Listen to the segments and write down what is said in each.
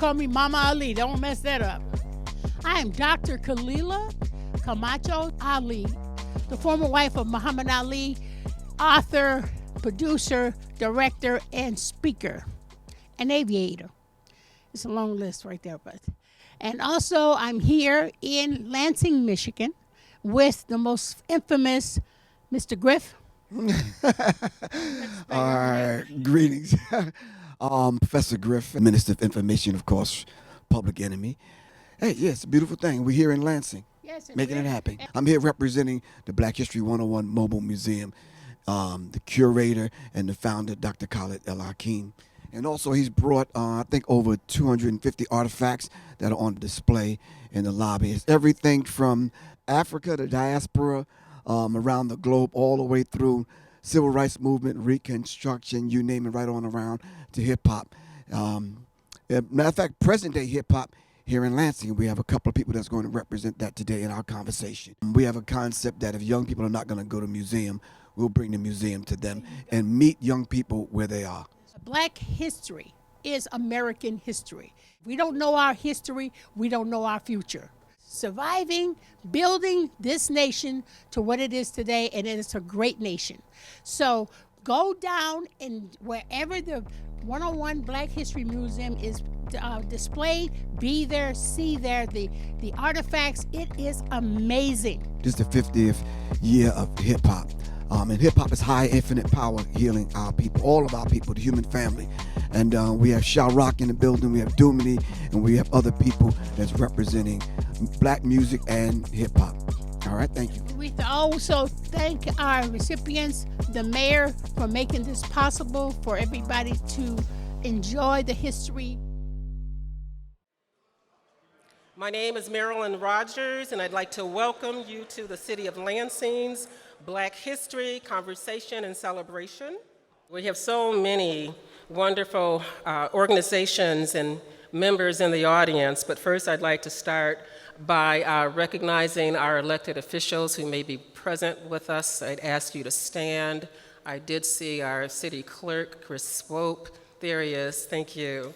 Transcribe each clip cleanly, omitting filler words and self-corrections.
call me Mama Ali. Don't mess that up. I am Dr. Khalilah Camacho Ali, the former wife of Muhammad Ali, author, producer, director, and speaker, and aviator. It's a long list right there, but. And also, I'm here in Lansing, Michigan, with the most infamous Mr. Griff. All right, greetings. Professor Griff, Minister of Information, of course, public enemy. Hey, yeah, it's a beautiful thing. We're here in Lansing, making it happen. I'm here representing the Black History 101 Mobile Museum, the curator and the founder, Dr. Khalid El-Hakim. And also he's brought, I think, over 250 artifacts that are on display in the lobby. It's everything from Africa to diaspora, around the globe, all the way through civil rights movement, Reconstruction, you name it, right on around to hip-hop. Matter of fact, present-day hip-hop here in Lansing, we have a couple of people that's going to represent that today in our conversation. We have a concept that if young people are not going to go to a museum, we'll bring the museum to them and meet young people where they are. Black history is American history. If we don't know our history, we don't know our future. Surviving, building this nation to what it is today, and it is a great nation. So go down and wherever the 101 Black History Museum is displayed, be there, see there, the artifacts. It is amazing. This is the 50th year of hip-hop. And hip-hop is high infinite power healing our people, all of our people, the human family. And we have Shah Rock in the building, we have Doomini, and we have other people that's representing black music and hip-hop. All right, thank you. We also thank our recipients, the mayor, for making this possible for everybody to enjoy the history. My name is Marilyn Rogers, and I'd like to welcome you to the City of Lansing's Black History Conversation and Celebration. We have so many wonderful organizations and members in the audience, but first I'd like to start by recognizing our elected officials who may be present with us. I'd ask you to stand. I did see our city clerk, Chris Swope. There he is. Thank you.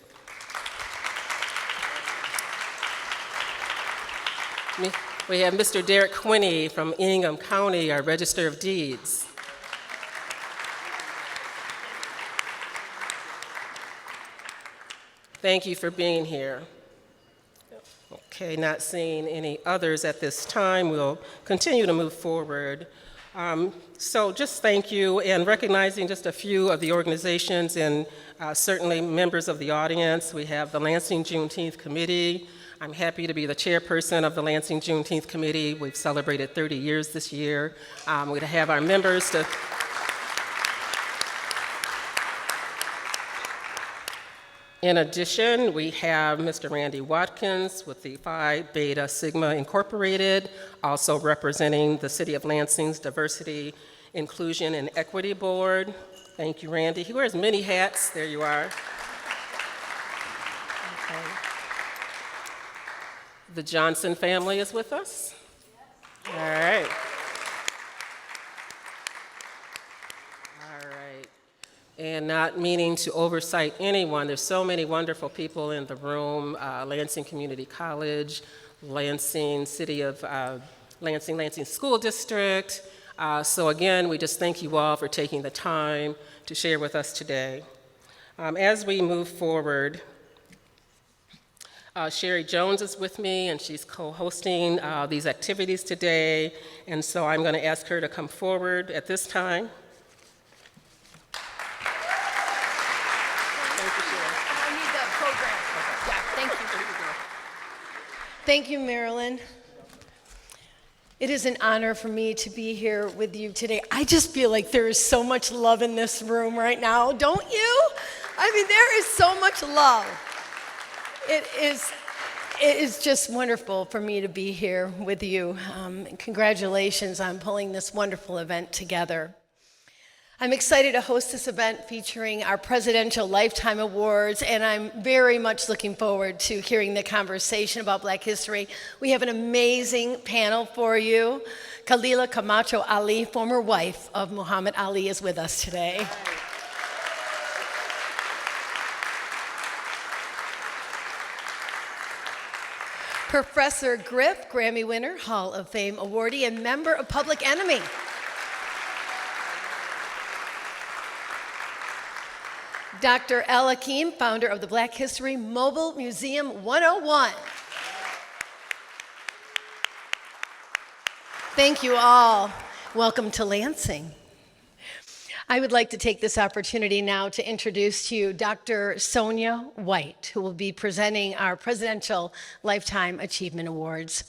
We have Mr. Derek Quinney from Ingham County, our Register of Deeds. Thank you for being here. Okay, not seeing any others at this time. We'll continue to move forward. So just thank you, and recognizing just a few of the organizations and certainly members of the audience. We have the Lansing Juneteenth Committee. I'm happy to be the chairperson of the Lansing Juneteenth Committee. We've celebrated 30 years this year. We're going to have our members to... In addition, we have Mr. Randy Watkins with the Phi Beta Sigma Incorporated, also representing the City of Lansing's Diversity, Inclusion, and Equity Board. Thank you, Randy. He wears many hats. There you are. Okay. The Johnson family is with us. All right. All right. And not meaning to oversight anyone, there's so many wonderful people in the room. Lansing Community College, Lansing City of Lansing School District. So again, we just thank you all for taking the time to share with us today. As we move forward, Sherry Jones is with me, and she's co-hosting these activities today, and so I'm going to ask her to come forward at this time. Thank you, Sherry. I need the program. Yeah, thank you. Thank you, Marilyn. It is an honor for me to be here with you today. I just feel like there is so much love in this room right now, don't you? I mean, there is so much love. It is just wonderful for me to be here with you. Congratulations on pulling this wonderful event together. I'm excited to host this event featuring our Presidential Lifetime Awards, and I'm very much looking forward to hearing the conversation about Black history. We have an amazing panel for you. Khalilah Camacho Ali, former wife of Muhammad Ali, is with us today. Right. Professor Griff, Grammy winner, Hall of Fame awardee, and member of Public Enemy. Dr. El-Hakim, founder of the Black History Mobile Museum 101. Thank you all. Welcome to Lansing. I would like to take this opportunity now to introduce to you Dr. Sonia White, who will be presenting our Presidential Lifetime Achievement Awards.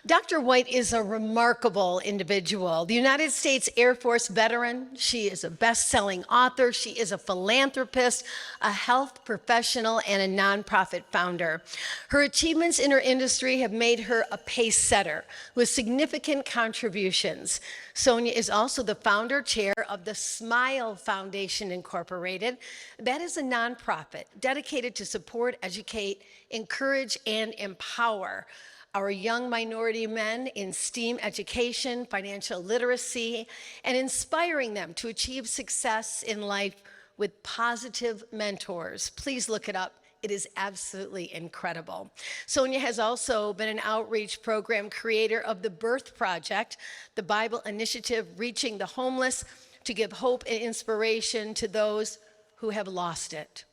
Dr. White is a remarkable individual. The United States Air Force veteran, she is a best-selling author, she is a philanthropist, a health professional, and a nonprofit founder. Her achievements in her industry have made her a pace setter with significant contributions. Sonia is also the founder chair of the Smile Foundation Incorporated. That is a nonprofit dedicated to support, educate, encourage, and empower our young minority men in STEAM education, financial literacy, and inspiring them to achieve success in life with positive mentors. Please look it up. It is absolutely incredible. Sonia has also been an outreach program creator of the Birth Project, the Bible initiative reaching the homeless to give hope and inspiration to those who have lost it.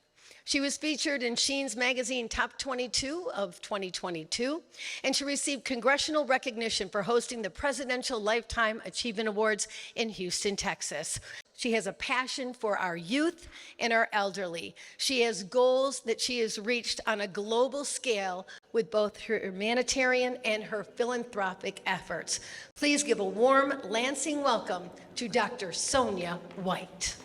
She was featured in Sheen's Magazine Top 22 of 2022, and she received congressional recognition for hosting the Presidential Lifetime Achievement Awards in Houston, Texas. She has a passion for our youth and our elderly. She has goals that she has reached on a global scale with both her humanitarian and her philanthropic efforts. Please give a warm Lansing welcome to Dr. Sonia White.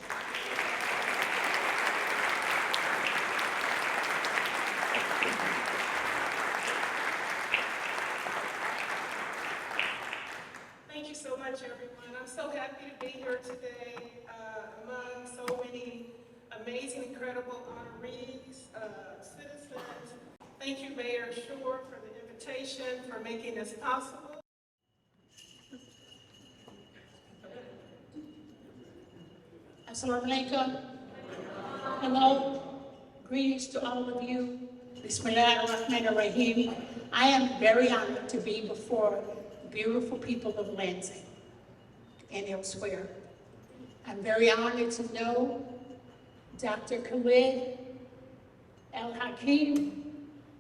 Thank you so much, everyone. I'm so happy to be here today among so many amazing, incredible honorees, citizens. Thank you, Mayor Shore, for the invitation, for making this possible. Assalamu alaikum. Hello. Greetings to all of you. Bismillahirrahmanirrahim. I am very honored to be before beautiful people of Lansing and elsewhere. I'm very honored to know Dr. Khalid, El-Hakim,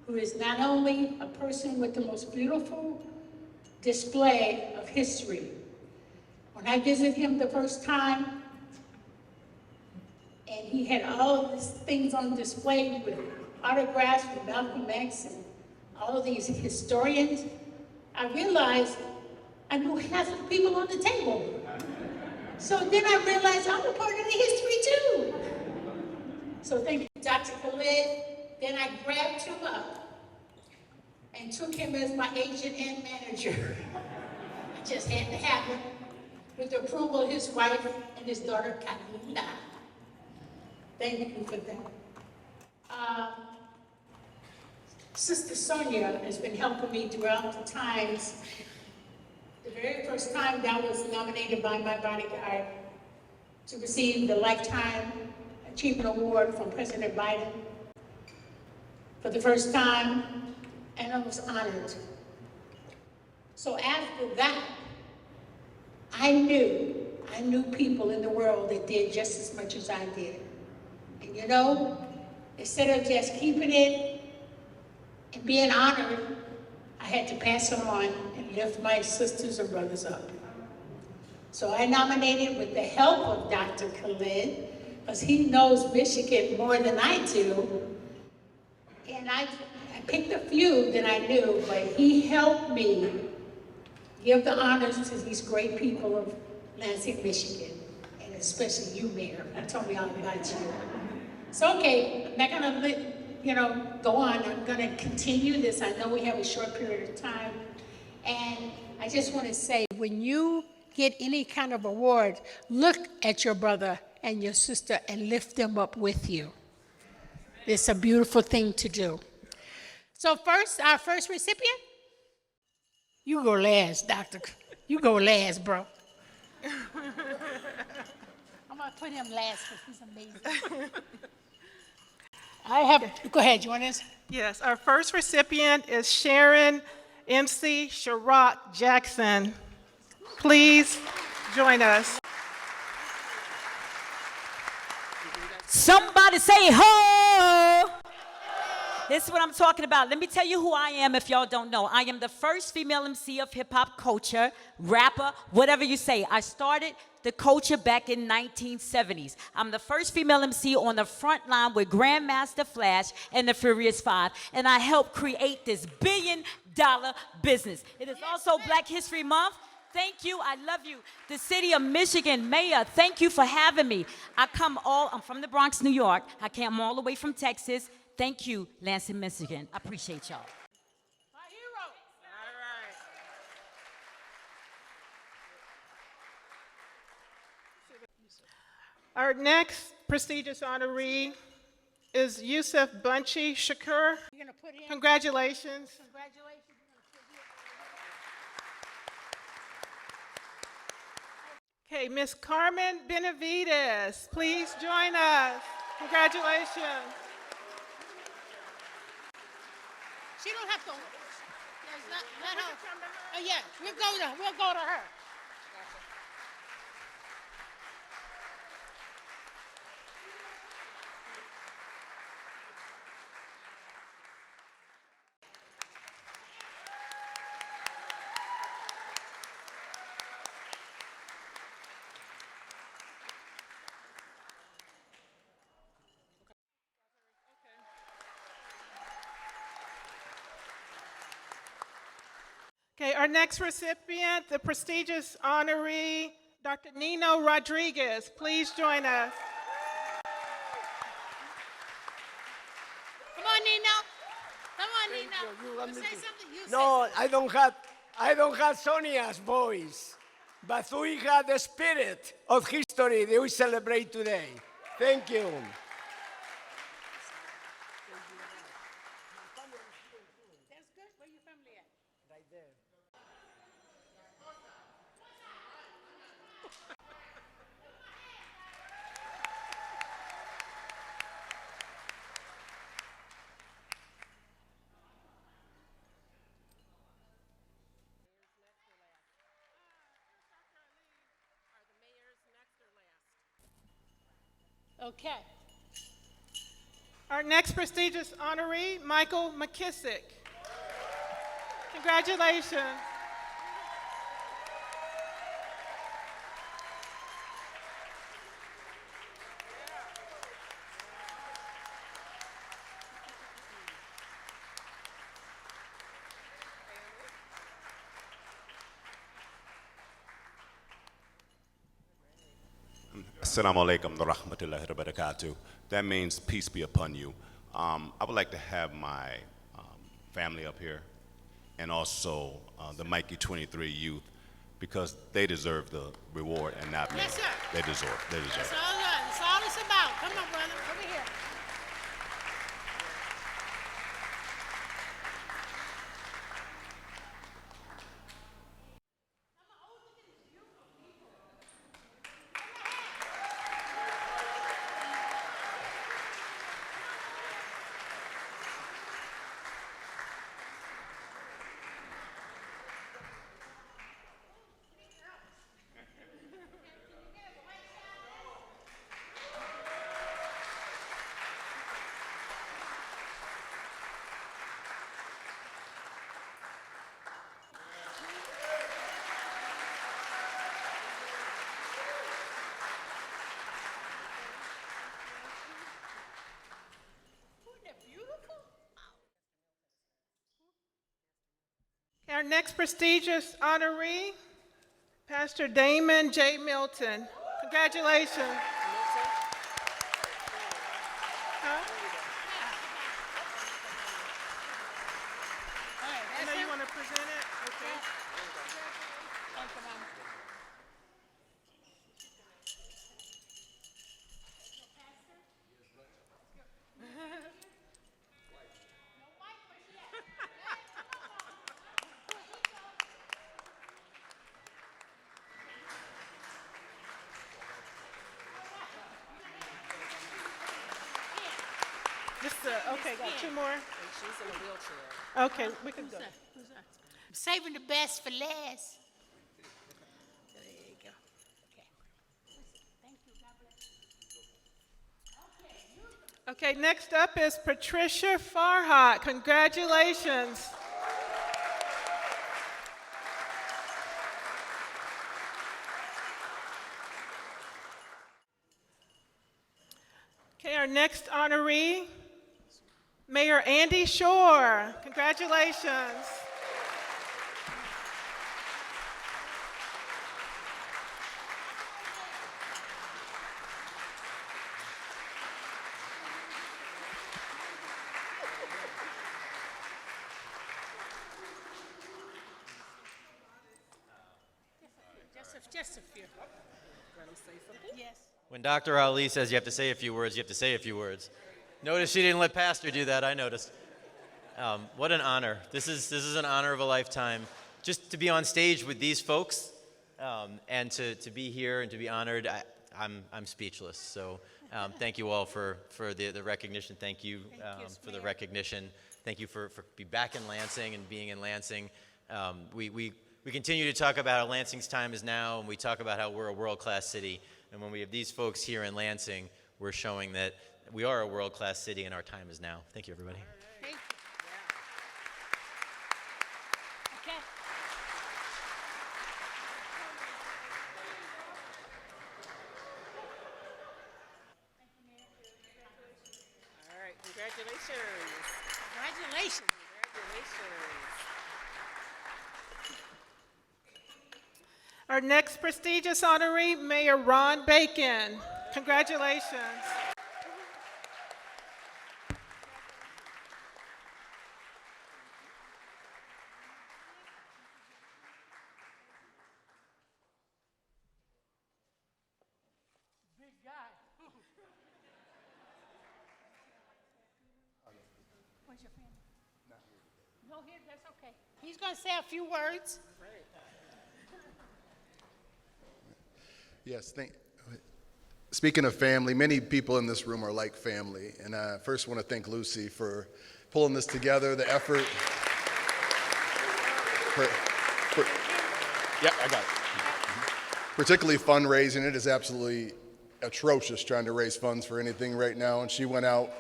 who is not only a person with the most beautiful display of history. When I visited him the first time, and he had all of these things on display with autographs from Malcolm X and all of these historians, I realized I knew half of the people on the table. So then I realized I'm a part of the history too. So thank you, Dr. Khalid. Then I grabbed him up and took him as my agent and manager. I just had to have him with the approval of his wife and his daughter, Khalilah. Thank you for that. Sister Sonia has been helping me throughout the times. The very first time that I was nominated by my bodyguard to receive the Lifetime Achievement Award from President Biden for the first time, and I was honored. So after that, I knew people in the world that did just as much as I did. And you know, instead of just keeping it and being honored, I had to pass it on and lift my sisters and brothers up. So I nominated with the help of Dr. Khalid, because he knows Michigan more than I do. And I picked a few that I knew, but he helped me give the honors to these great people of Lansing, Michigan, and especially you, Mayor. You told me all about you. So okay, I'm not gonna go on. I'm gonna continue this. I know we have a short period of time. And I just wanna say, when you get any kind of award, look at your brother and your sister and lift them up with you. It's a beautiful thing to do. So first, our first recipient, you go last, Doctor. You go last, bro. I'm gonna put him last because he's amazing. Go ahead, you want to answer? Yes, our first recipient is Sharon MC Sharrock Jackson. Please join us. Somebody say ho! This is what I'm talking about. Let me tell you who I am if y'all don't know. I am the first female MC of hip hop culture, rapper, whatever you say. I started the culture back in 1970s. I'm the first female MC on the front line with Grandmaster Flash and the Furious Five, and I helped create this billion-dollar business. It is also Black History Month. Thank you. I love you. The city of Michigan mayor, thank you for having me. I'm from the Bronx, New York. I came all the way from Texas. Thank you, Lansing, Michigan. I appreciate y'all. My hero. All right. Our next prestigious honoree is Yusuf Bunchy Shakur. You're going to put in. Congratulations. Congratulations. Okay, Miss Carmen Benavides, please join us. Congratulations. She don't have to. Let her. Oh, yeah, we'll go to her. Okay, our next recipient, the prestigious honoree, Dr. Nino Rodriguez. Please join us. Come on, Nino. Come on, Nino. You want You me say to- something. You No, say I don't have Sonia's voice, but we have the spirit of history that we celebrate today. Thank you. That's good. Where your family at? Right there. Okay. Our next prestigious honoree, Michael McKissick. Congratulations. Assalamu alaikum wa rahmatullahi wa barakatuh. That means peace be upon you. I would like to have my family up here and also the Mikey 23 youth because they deserve the reward and not me. Yes, sir. They deserve it. That's all right. That's all it's about. Come on, brother. Over here. Our next prestigious honoree, Pastor Damon J. Milton. Congratulations. Huh? I know you want to present it? Okay. Okay, got two more. And she's in a wheelchair. Okay, we can go. I'm saving the best for last. There you go. Okay. Thank you. God bless you. Okay, next up is Patricia Farhat. Congratulations. Okay, our next honoree, Mayor Andy Shore. Congratulations. Just a few. Let him say something. Yes. When Dr. Ali says you have to say a few words, you have to say a few words. Notice she didn't let Pastor do that, I noticed. What an honor. This is an honor of a lifetime. Just to be on stage with these folks and to be here and to be honored, I'm speechless. So thank you all for the recognition. Thank you for the recognition. Thank you for being back in Lansing and being in Lansing. We continue to talk about how Lansing's time is now, and we talk about how we're a world-class city. And when we have these folks here in Lansing, we're showing that we are a world-class city and our time is now. Thank you, everybody. Thank you. Okay. All right, congratulations. Congratulations. Congratulations. Our next prestigious honoree, Mayor Ron Bacon. Congratulations. Big guy. What's your family? No, here, that's okay. He's going to say a few words. Yes, speaking of family, many people in this room are like family. And I first want to thank Lucy for pulling this together, the effort. Yeah, I got it. Particularly fundraising. It is absolutely atrocious trying to raise funds for anything right now. And she went out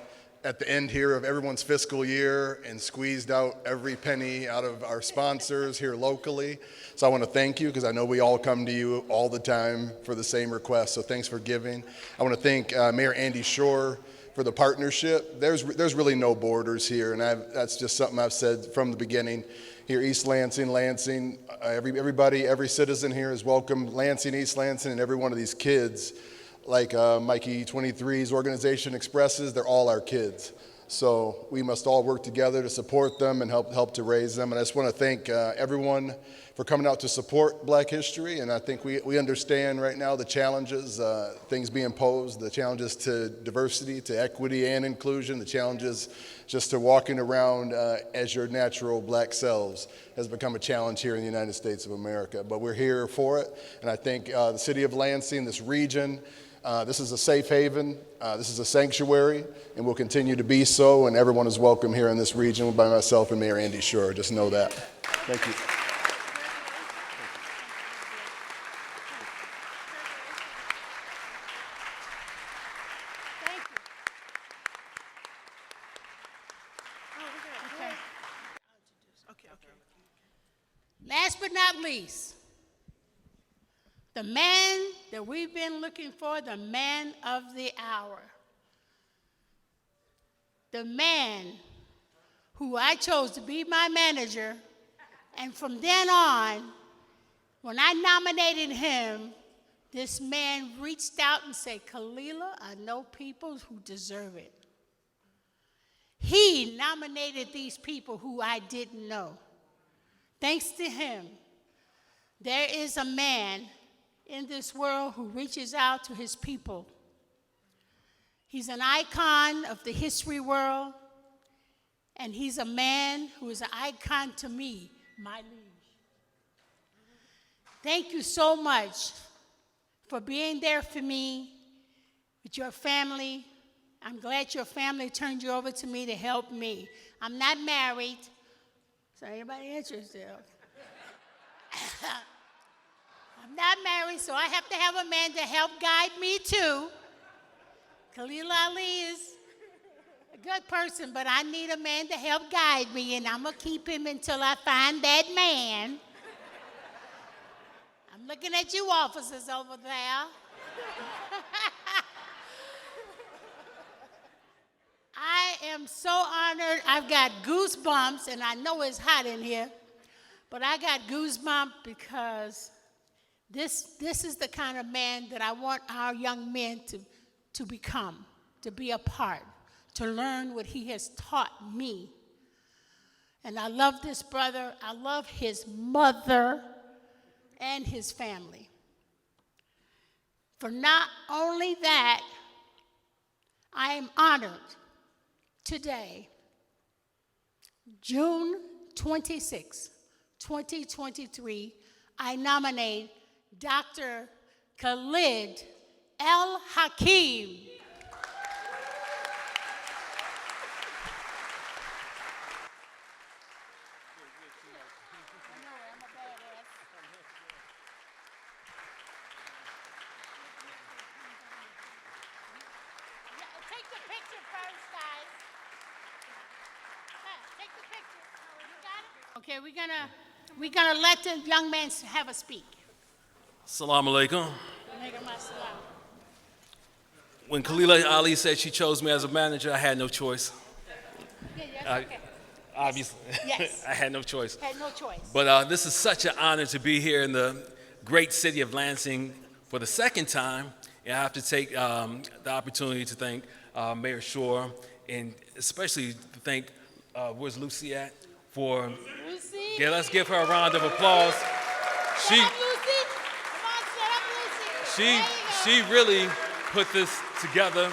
at the end here of everyone's fiscal year and squeezed out every penny out of our sponsors here locally. So I want to thank you because I know we all come to you all the time for the same request. So thanks for giving. I want to thank Mayor Andy Shore for the partnership. There's really no borders here, and that's just something I've said from the beginning. Here, East Lansing, everybody, every citizen here is welcome. Lansing, East Lansing, and every one of these kids, like Mikey 23's organization expresses, they're all our kids. So we must all work together to support them and help to raise them. And I just want to thank everyone for coming out to support Black history. And I think we understand right now the challenges, things being posed, the challenges to diversity, to equity and inclusion, the challenges just to walking around as your natural Black selves has become a challenge here in the United States of America. But we're here for it. And I think the city of Lansing, this region, this is a safe haven, this is a sanctuary, and will continue to be so, and everyone is welcome here in this region by myself and Mayor Andy Shore. Just know that. Thank you. Last but not least, the man that we've been looking for, the man of the hour. The man who I chose to be my manager, and from then on, when I nominated him, this man reached out and said, Khalilah, I know people who deserve it. He nominated these people who I didn't know. Thanks to him, there is a man in this world who reaches out to his people. He's an icon of the history world, and he's a man who is an icon to me, my liege. Thank you so much for being there for me with your family. I'm glad your family turned you over to me to help me. I'm not married, so anybody interested? I'm not married, so I have to have a man to help guide me too. Khalilah Ali is a good person, but I need a man to help guide me, and I'm going to keep him until I find that man. I'm looking at you officers over there. I am so honored. I've got goosebumps, and I know it's hot in here, but I got goosebumps because this is the kind of man that I want our young men to become, to be a part, to learn what he has taught me. And I love this brother. I love his mother and his family. For not only that, I am honored today, June 26, 2023, I nominate Dr. Khalid El-Hakim. Take the picture first, guys. Take the picture. You got it? Okay, we're gonna let the young man have a speak. Assalamu alaikum. Alaikum assalam. When Khalilah Ali said she chose me as a manager, I had no choice. Yeah, okay. Obviously, Yes. I had no choice. Had no choice. But this is such an honor to be here in the great city of Lansing for the second time. And I have to take the opportunity to thank Mayor Shore, and especially to thank, where's Lucy at? For, Lucy. yeah, let's give her a round of applause. Set up, Lucy. Come on, set up, Lucy. There you go. She really put this together.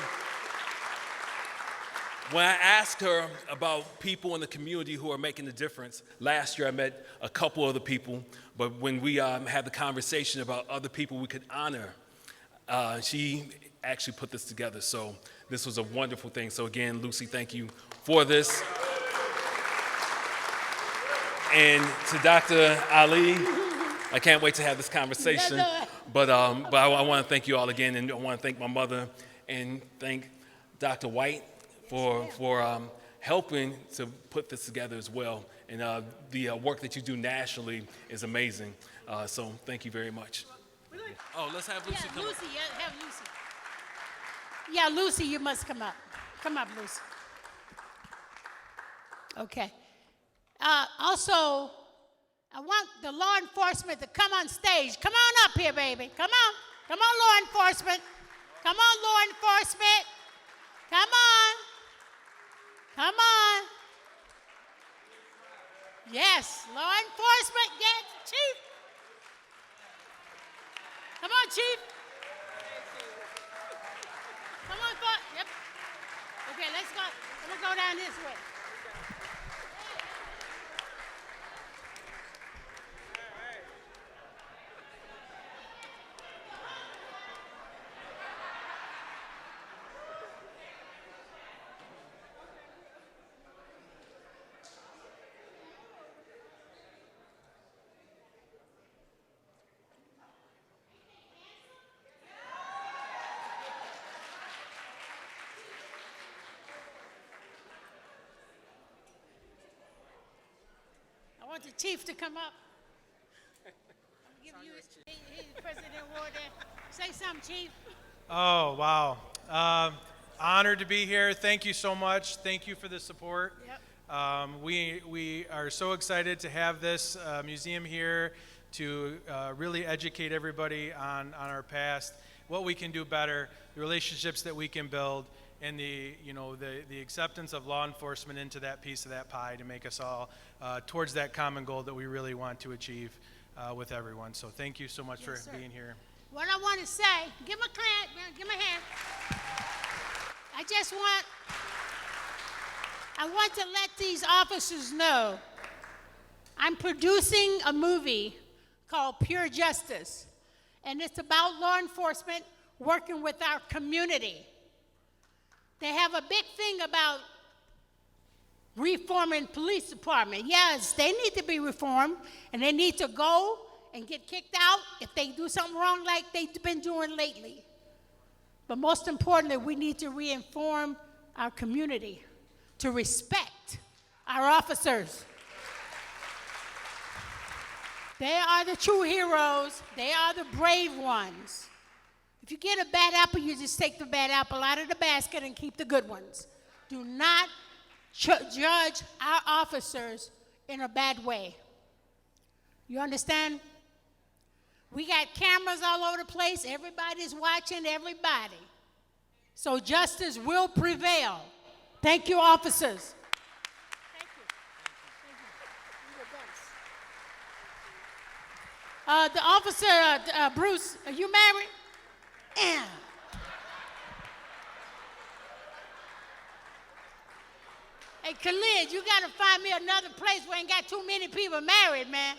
When I asked her about people in the community who are making a difference, last year I met a couple other people, but when we had the conversation about other people we could honor, she actually put this together. So this was a wonderful thing. So again, Lucy, thank you for this. And to Dr. Ali, I can't wait to have this conversation. But I want to thank you all again, and I want to thank my mother, and thank Dr. White for helping to put this together as well. And the work that you do nationally is amazing. So thank you very much. Oh, let's have Lucy come up. Lucy, have Lucy. Yeah, Lucy, you must come up. Come up, Lucy. Okay. Also, I want the law enforcement to come on stage. Come on up here, baby. Come on. Come on, law enforcement. Come on, law enforcement. Come on. Come on. Yes, law enforcement. Get Chief. Come on, Chief. Come on, yep. Okay, let's go. I'm gonna go down this way. I want the chief to come up. Give you the President Award there. Say something, Chief. Oh, wow. Honored to be here. Thank you so much. Thank you for the support. Yep. We are so excited to have this museum here to really educate everybody on our past, what we can do better, the relationships that we can build, and the acceptance of law enforcement into that piece of that pie to make us all towards that common goal that we really want to achieve with everyone. So thank you so much for being here. What I want to say, give him a clap, give him a hand. I want to let these officers know I'm producing a movie called Pure Justice, and it's about law enforcement working with our community. They have a big thing about reforming police department. Yes, they need to be reformed, and they need to go and get kicked out if they do something wrong like they've been doing lately. But most importantly, we need to reinform our community to respect our officers. They are the true heroes. They are the brave ones. If you get a bad apple, you just take the bad apple out of the basket and keep the good ones. Do not judge our officers in a bad way. You understand? We got cameras all over the place. Everybody's watching everybody. So justice will prevail. Thank you, officers. Thank you. You're the best. The officer, Bruce, are you married? Yeah. Hey, Khalid, you got to find me another place where ain't got too many people married, man.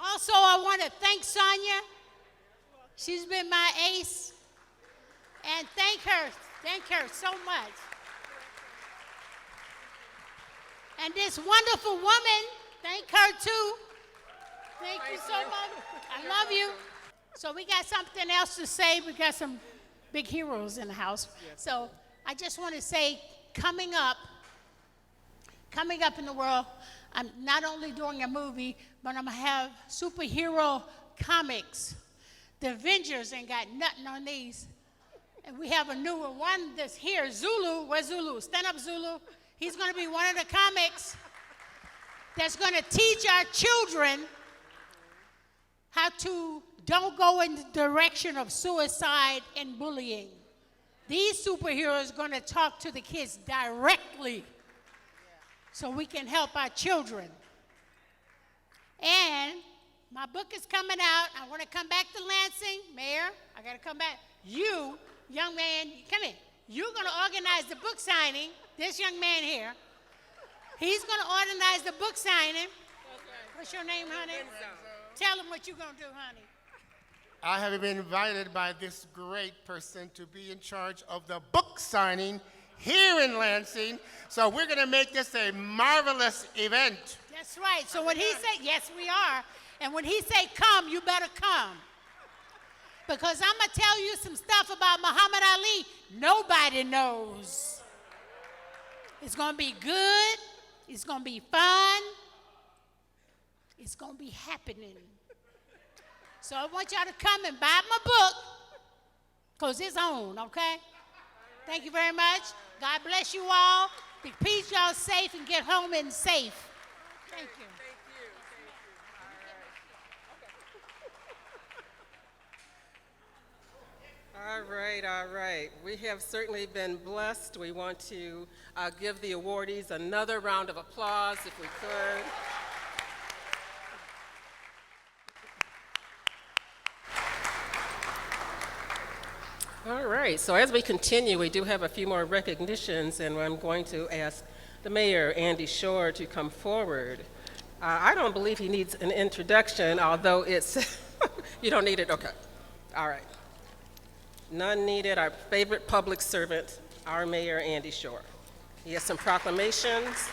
Also, I want to thank Sonia. She's been my ace. And thank her so much. And this wonderful woman, thank her too. Thank you so much. I love you. So we got something else to say. We got some big heroes in the house. So I just want to say, coming up in the world, I'm not only doing a movie, but I'm going to have superhero comics. The Avengers ain't got nothing on these. And we have a new one that's here, Zulu. Where's Zulu? Stand up, Zulu. He's going to be one of the comics that's going to teach our children how to don't go in the direction of suicide and bullying. These superheroes are going to talk to the kids directly so we can help our children. And my book is coming out. I want to come back to Lansing. Mayor, I got to come back. You, young man, come in. You're going to organize the book signing. This young man here. He's going to organize the book signing. What's your name, honey? Tell him what you're going to do, honey. I have been invited by this great person to be in charge of the book signing here in Lansing. So we're going to make this a marvelous event. That's right. So when he say, yes, we are. And when he say come, you better come. Because I'm going to tell you some stuff about Muhammad Ali nobody knows. It's going to be good. It's going to be fun. It's going to be happening. So I want y'all to come and buy my book because it's on, okay? Thank you very much. God bless you all. Be peace, y'all safe, and get home and safe. Thank you. All right. We have certainly been blessed. We want to give the awardees another round of applause if we could. All right, so as we continue, we do have a few more recognitions, and I'm going to ask the mayor, Andy Shore, to come forward. I don't believe he needs an introduction, although it's, you don't need it? Okay, all right. None needed. Our favorite public servant, our mayor, Andy Shore. He has some proclamations.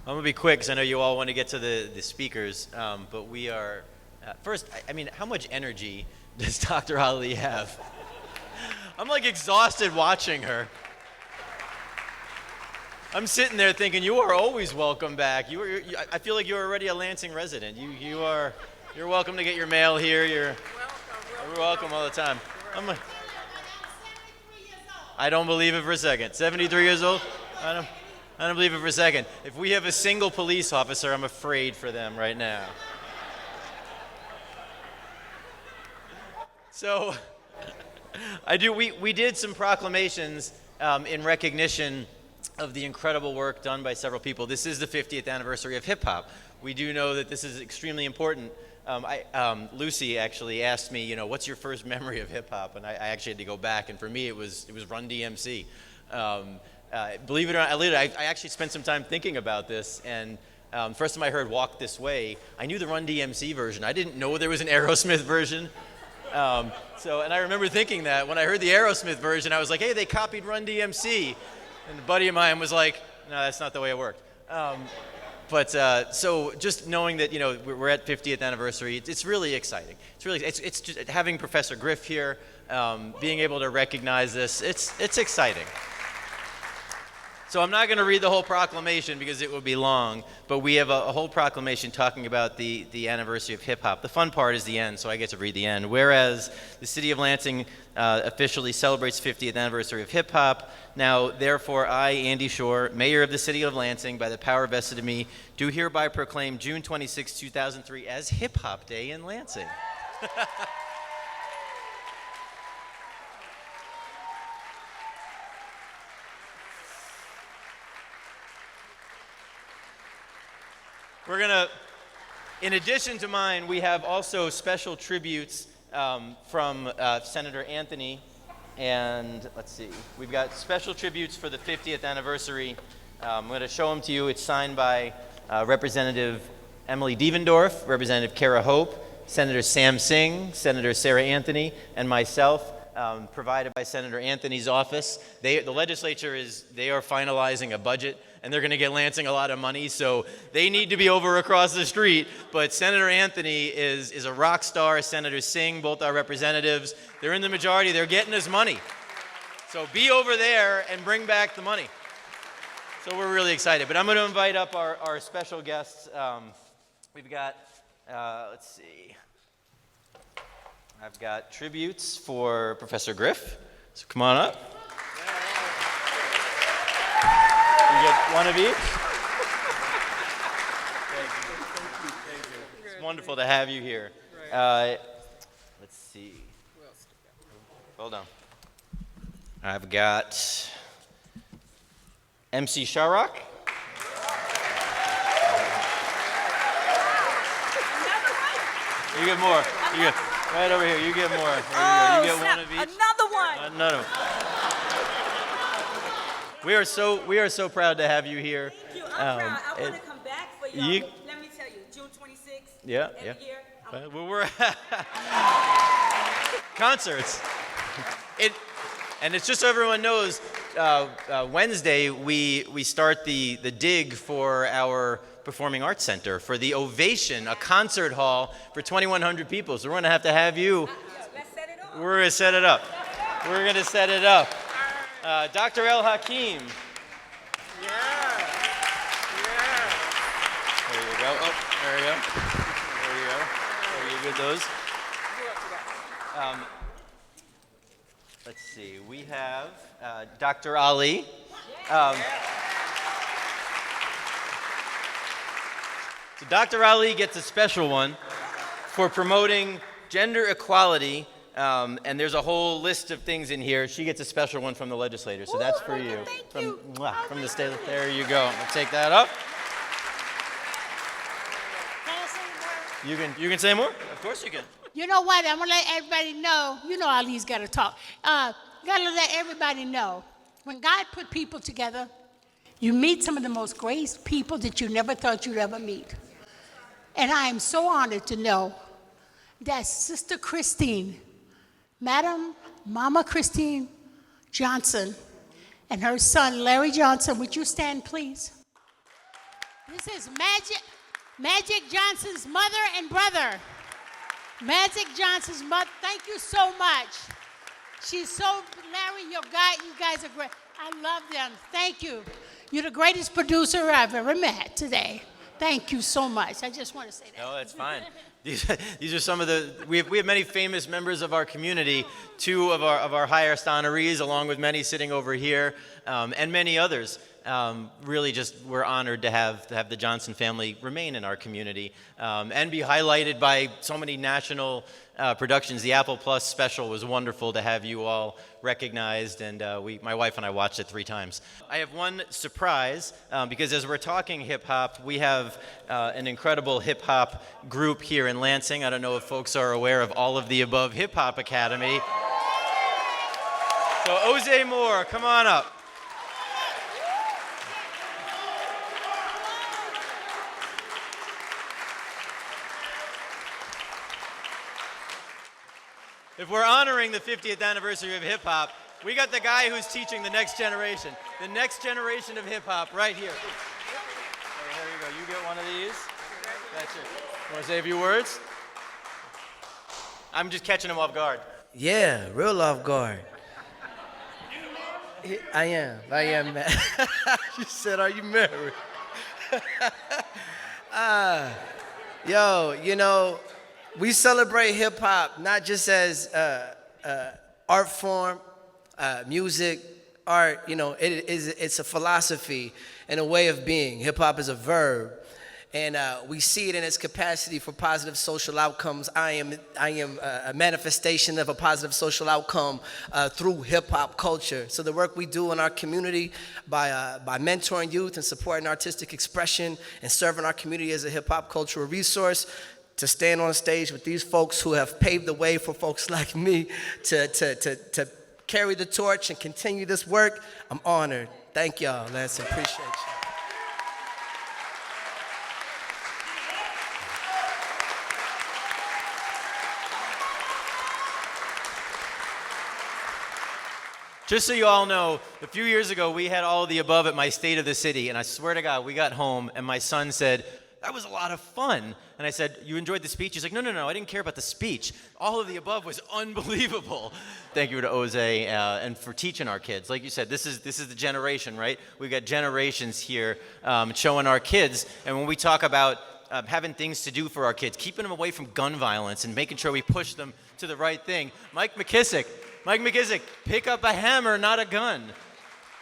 I'm gonna be quick because I know you all want to get to the speakers, but we are, first, I mean, how much energy does Dr. Ali have? I'm like exhausted watching her. I'm sitting there thinking, you are always welcome back. I feel like you're already a Lansing resident. You're welcome to get your mail here. You're welcome all the time. I don't believe it for a second. 73 years old? I don't believe it for a second. If we have a single police officer, I'm afraid for them right now. So, we did some proclamations in recognition of the incredible work done by several people. This is the 50th anniversary of hip hop. We do know that this is extremely important. Lucy actually asked me, what's your first memory of hip hop? And I actually had to go back, and for me it was Run DMC. Believe it or not, I actually spent some time thinking about this, and First time I heard Walk This Way, I knew the Run DMC version. I didn't know there was an Aerosmith version. And I remember thinking that when I heard the Aerosmith version, I was like, hey, they copied Run DMC. And a buddy of mine was like, no, that's not the way it worked. So just knowing that, we're at 50th anniversary, it's really exciting. It's just having Professor Griff here, being able to recognize this, it's exciting. So I'm not going to read the whole proclamation because it would be long, but we have a whole proclamation talking about the anniversary of hip-hop. The fun part is the end, so I get to read the end. Whereas the city of Lansing officially celebrates 50th anniversary of hip-hop, now therefore I, Andy Shore, mayor of the city of Lansing, by the power vested in me, do hereby proclaim June 26, 2003 as Hip-Hop Day in Lansing. We're gonna, in addition to mine, we have also special tributes from Senator Anthony, and let's see, we've got special tributes for the 50th anniversary. I'm gonna show them to you. It's signed by Representative Emily Devendorf, Representative Kara Hope, Senator Sam Singh, Senator Sarah Anthony, and myself. Provided by Senator Anthony's office. The legislature they are finalizing a budget, and they're going to get Lansing a lot of money, so they need to be over across the street. But Senator Anthony is a rock star. Senator Singh, both our representatives, they're in the majority. They're getting us money. So be over there and bring back the money. So we're really excited. But I'm going to invite up our special guests. We've got, let's see. I've got tributes for Professor Griff, so come on up. You get one of each. It's wonderful to have you here. Let's see. Hold on. I've got MC Sharrock. You get more. You get. Right over here, you get more. You get one of each. Another one. Another one. We are so proud to have you here. Thank you. I'm proud. I want to come back for y'all. Let me tell you, June 26th. Yeah, every year. We're concerts. And it's just so everyone knows. Wednesday we start the dig for our Performing Arts Center for the Ovation, a concert hall for 2,100 people. So we're going to have you. Let's set it up. We're going to set it up. We're going to set it up. Dr. El-Hakim. Yeah. There you go. Oh, there you go. There you go. There you get those. Let's see. We have Dr. Ali. So Dr. Ali gets a special one for promoting gender equality, and there's a whole list of things in here. She gets a special one from the legislator, so that's for you. From the state. There you go. I'll take that up. Can I say more? You can say more? Of course you can. You know what? I'm going to let everybody know. You know Ali's got to talk. Got to let everybody know. When God put people together, you meet some of the most great people that you never thought you'd ever meet. And I am so honored to know that Sister Christine, Madam Mama Christine Johnson, and her son Larry Johnson, would you stand, please? This is Magic Johnson's mother and brother. Magic Johnson's mother, thank you so much. She's so, Larry, you guys are great. I love them. Thank you. You're the greatest producer I've ever met today. Thank you so much. I just want to say that. No, that's fine. These are some of the, we have many famous members of our community, two of our highest honorees, along with many sitting over here, and many others. Really just, we're honored to have the Johnson family remain in our community and be highlighted by so many national productions. The Apple Plus special was wonderful to have you all recognized, and my wife and I watched it 3 times. I have one surprise, because as we're talking hip-hop, we have an incredible hip-hop group here in Lansing. I don't know if folks are aware of All of the Above Hip Hop Academy. So Oze Moore, come on up. If we're honoring the 50th anniversary of hip hop, we got the guy who's teaching the next generation of hip hop right here. Oh, there you go. You get one of these. That's it. Want to say a few words? I'm just catching him off guard. Yeah, real off guard. I am. She said, "Are you married?" Yo, you know, we celebrate hip hop not just as art form, music, art. You know, it's a philosophy and a way of being. Hip hop is a verb. And we see it in its capacity for positive social outcomes. I am a manifestation of a positive social outcome through hip hop culture. So the work we do in our community by mentoring youth and supporting artistic expression and serving our community as a hip hop cultural resource, to stand on stage with these folks who have paved the way for folks like me to carry the torch and continue this work, I'm honored. Thank y'all, Lansing. Appreciate you. Just so you all know, a few years ago, we had all of the above at my State of the City, and I swear to God, we got home, and my son said, "That was a lot of fun." And I said, "You enjoyed the speech?" He's like, no, I didn't care about the speech. All of the above was unbelievable. Thank you to Jose and for teaching our kids. Like you said, this is the generation, right? We've got generations here showing our kids, and when we talk about having things to do for our kids, keeping them away from gun violence and making sure we push them to the right thing. Mike McKissick, pick up a hammer, not a gun.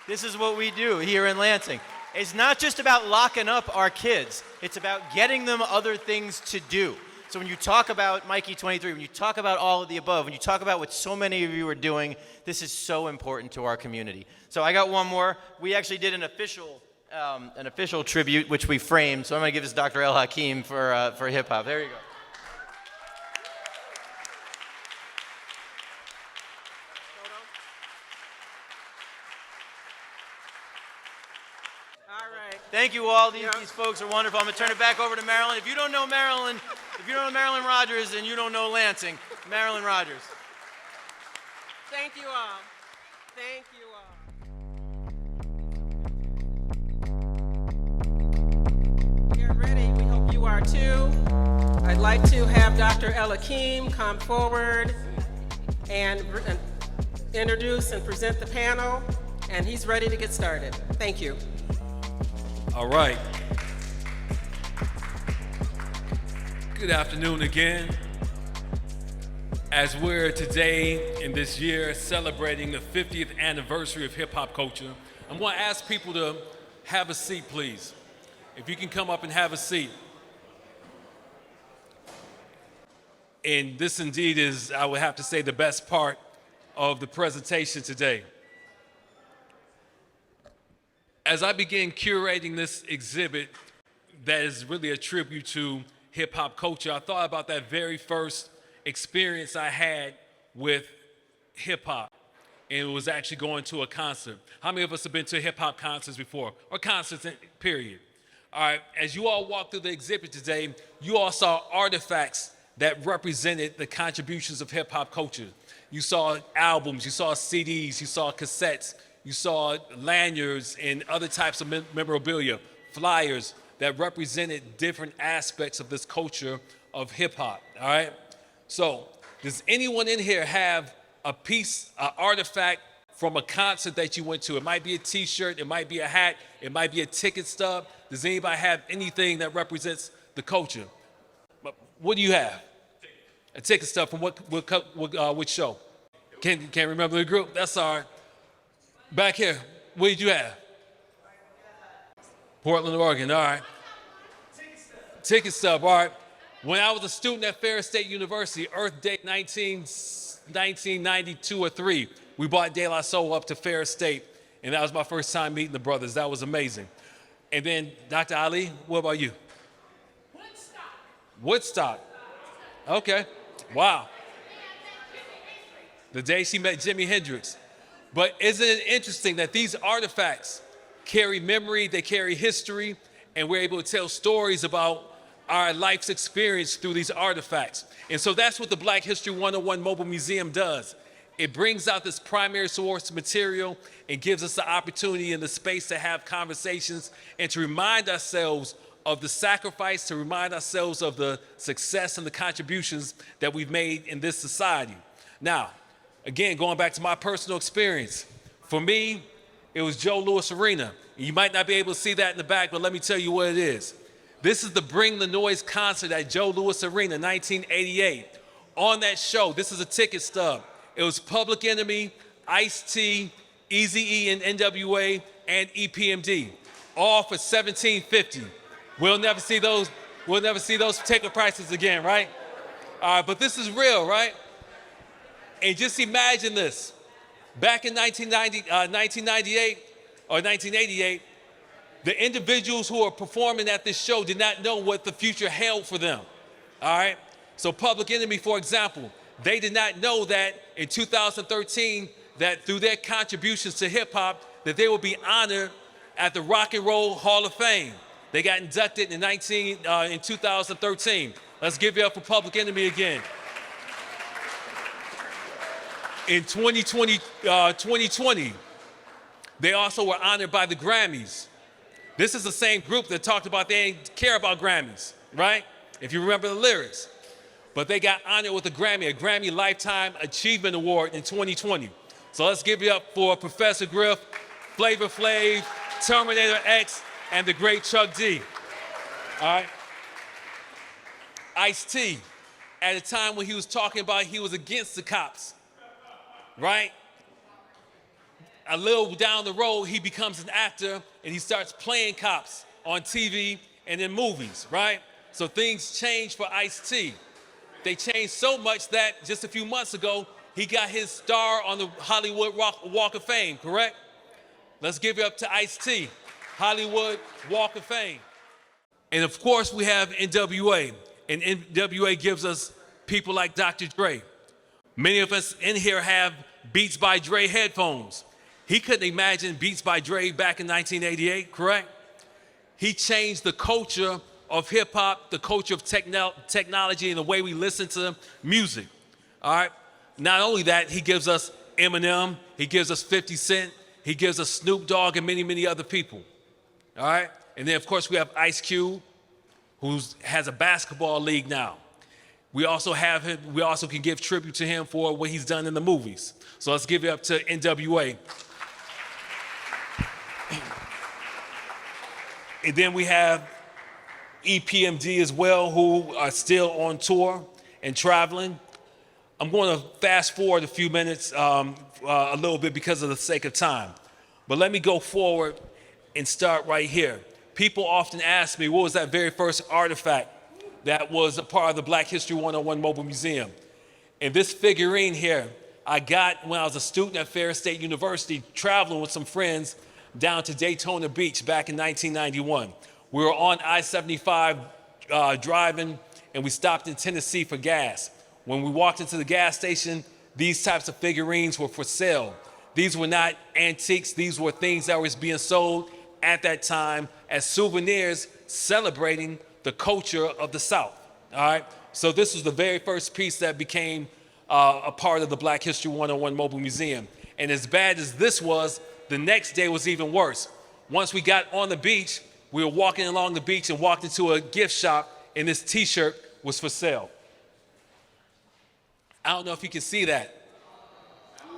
This is what we do here in Lansing. It's not just about locking up our kids. It's about getting them other things to do. So when you talk about Mikey 23, when you talk about all of the above, when you talk about what so many of you are doing, this is so important to our community. So I got one more. We actually did an official tribute, which we framed. So I'm going to give this to Dr. El-Hakim for hip hop. There you go. Thank you all. These folks are wonderful. I'm going to turn it back over to Marilyn. If you don't know Marilyn Rogers, and you don't know Lansing, Marilyn Rogers. Thank you all. Thank you all. We are ready. We hope you are too. I'd like to have Dr. El-Hakim come forward and introduce and present the panel, and he's ready to get started. Thank you. All right. Good afternoon again. As we're today in this year celebrating the 50th anniversary of hip hop culture, I'm going to ask people to have a seat, please. If you can come up and have a seat. And this indeed is, I would have to say, the best part of the presentation today. As I began curating this exhibit that is really a tribute to hip hop culture, I thought about that very first experience I had with hip hop, and it was actually going to a concert. How many of us have been to hip hop concerts before, or concerts, period? All right, as you all walked through the exhibit today, you all saw artifacts that represented the contributions of hip hop culture. You saw albums, you saw CDs, you saw cassettes, you saw lanyards and other types of memorabilia, flyers that represented different aspects of this culture of hip hop, all right? So, does anyone in here have a piece, an artifact from a concert that you went to? It might be a t-shirt, it might be a hat, it might be a ticket stub. Does anybody have anything that represents the culture? What do you have? A ticket stub from which show? Can't remember the group? That's all right. Back here, what did you have? Portland, Oregon, all right. Ticket stub, all right. When I was a student at Ferris State University, Earth Day 1992 or 3, we brought De La Soul up to Ferris State, and that was my first time meeting the brothers. That was amazing. And then, Dr. Ali, what about you? Woodstock. Okay, wow. The day she met Jimi Hendrix. But isn't it interesting that these artifacts carry memory, they carry history, and we're able to tell stories about our life's experience through these artifacts. And so that's what the Black History 101 Mobile Museum does. It brings out this primary source material and gives us the opportunity and the space to have conversations and to remind ourselves of the sacrifice, to remind ourselves of the success and the contributions that we've made in this society. Now, again, going back to my personal experience, for me, it was Joe Louis Arena. You might not be able to see that in the back, but let me tell you what it is. This is the Bring the Noise concert at Joe Louis Arena, 1988. On that show, this is a ticket stub. It was Public Enemy, Ice-T, Eazy-E and NWA, and EPMD, all for $17.50. We'll never see those ticket prices again, right? All right, but this is real, right? And just imagine this. Back in 1998 or 1988, the individuals who are performing at this show did not know what the future held for them, all right? So Public Enemy, for example, they did not know that in 2013, that through their contributions to hip hop, that they would be honored at the Rock and Roll Hall of Fame. They got inducted in 2013. Let's give it up for Public Enemy again. In 2020, they also were honored by the Grammys. This is the same group that talked about they didn't care about Grammys, right? If you remember the lyrics. But they got honored with a Grammy Lifetime Achievement Award in 2020. So let's give it up for Professor Griff, Flavor Flav, Terminator X, and the great Chuck D. All right? Ice-T, at a time when he was talking about he was against the cops, right? A little down the road, he becomes an actor and he starts playing cops on TV and in movies, right? So things change for Ice-T. They changed so much that just a few months ago, he got his star on the Hollywood Walk of Fame, correct? Let's give it up to Ice-T, Hollywood Walk of Fame. And of course, we have NWA. And NWA gives us people like Dr. Dre. Many of us in here have Beats by Dre headphones. He couldn't imagine Beats by Dre back in 1988, correct? He changed the culture of hip hop, the culture of technology, and the way we listen to music, all right? Not only that, he gives us Eminem, he gives us 50 Cent, he gives us Snoop Dogg and many, many other people, all right? And then, of course, we have Ice Cube, who has a basketball league now. We also have him, we also can give tribute to him for what he's done in the movies. So let's give it up to NWA. And then we have EPMD as well, who are still on tour and traveling. I'm going to fast forward a few minutes, a little bit because of the sake of time. But let me go forward and start right here. People often ask me, what was that very first artifact that was a part of the Black History 101 Mobile Museum? And this figurine here, I got when I was a student at Ferris State University, traveling with some friends down to Daytona Beach back in 1991. We were on I-75 driving, and we stopped in Tennessee for gas. When we walked into the gas station, these types of figurines were for sale. These were not antiques. These were things that was being sold at that time as souvenirs celebrating the culture of the South, all right? So this was the very first piece that became a part of the Black History 101 Mobile Museum. And as bad as this was, the next day was even worse. Once we got on the beach, we were walking along the beach and walked into a gift shop, and this t-shirt was for sale. I don't know if you can see that,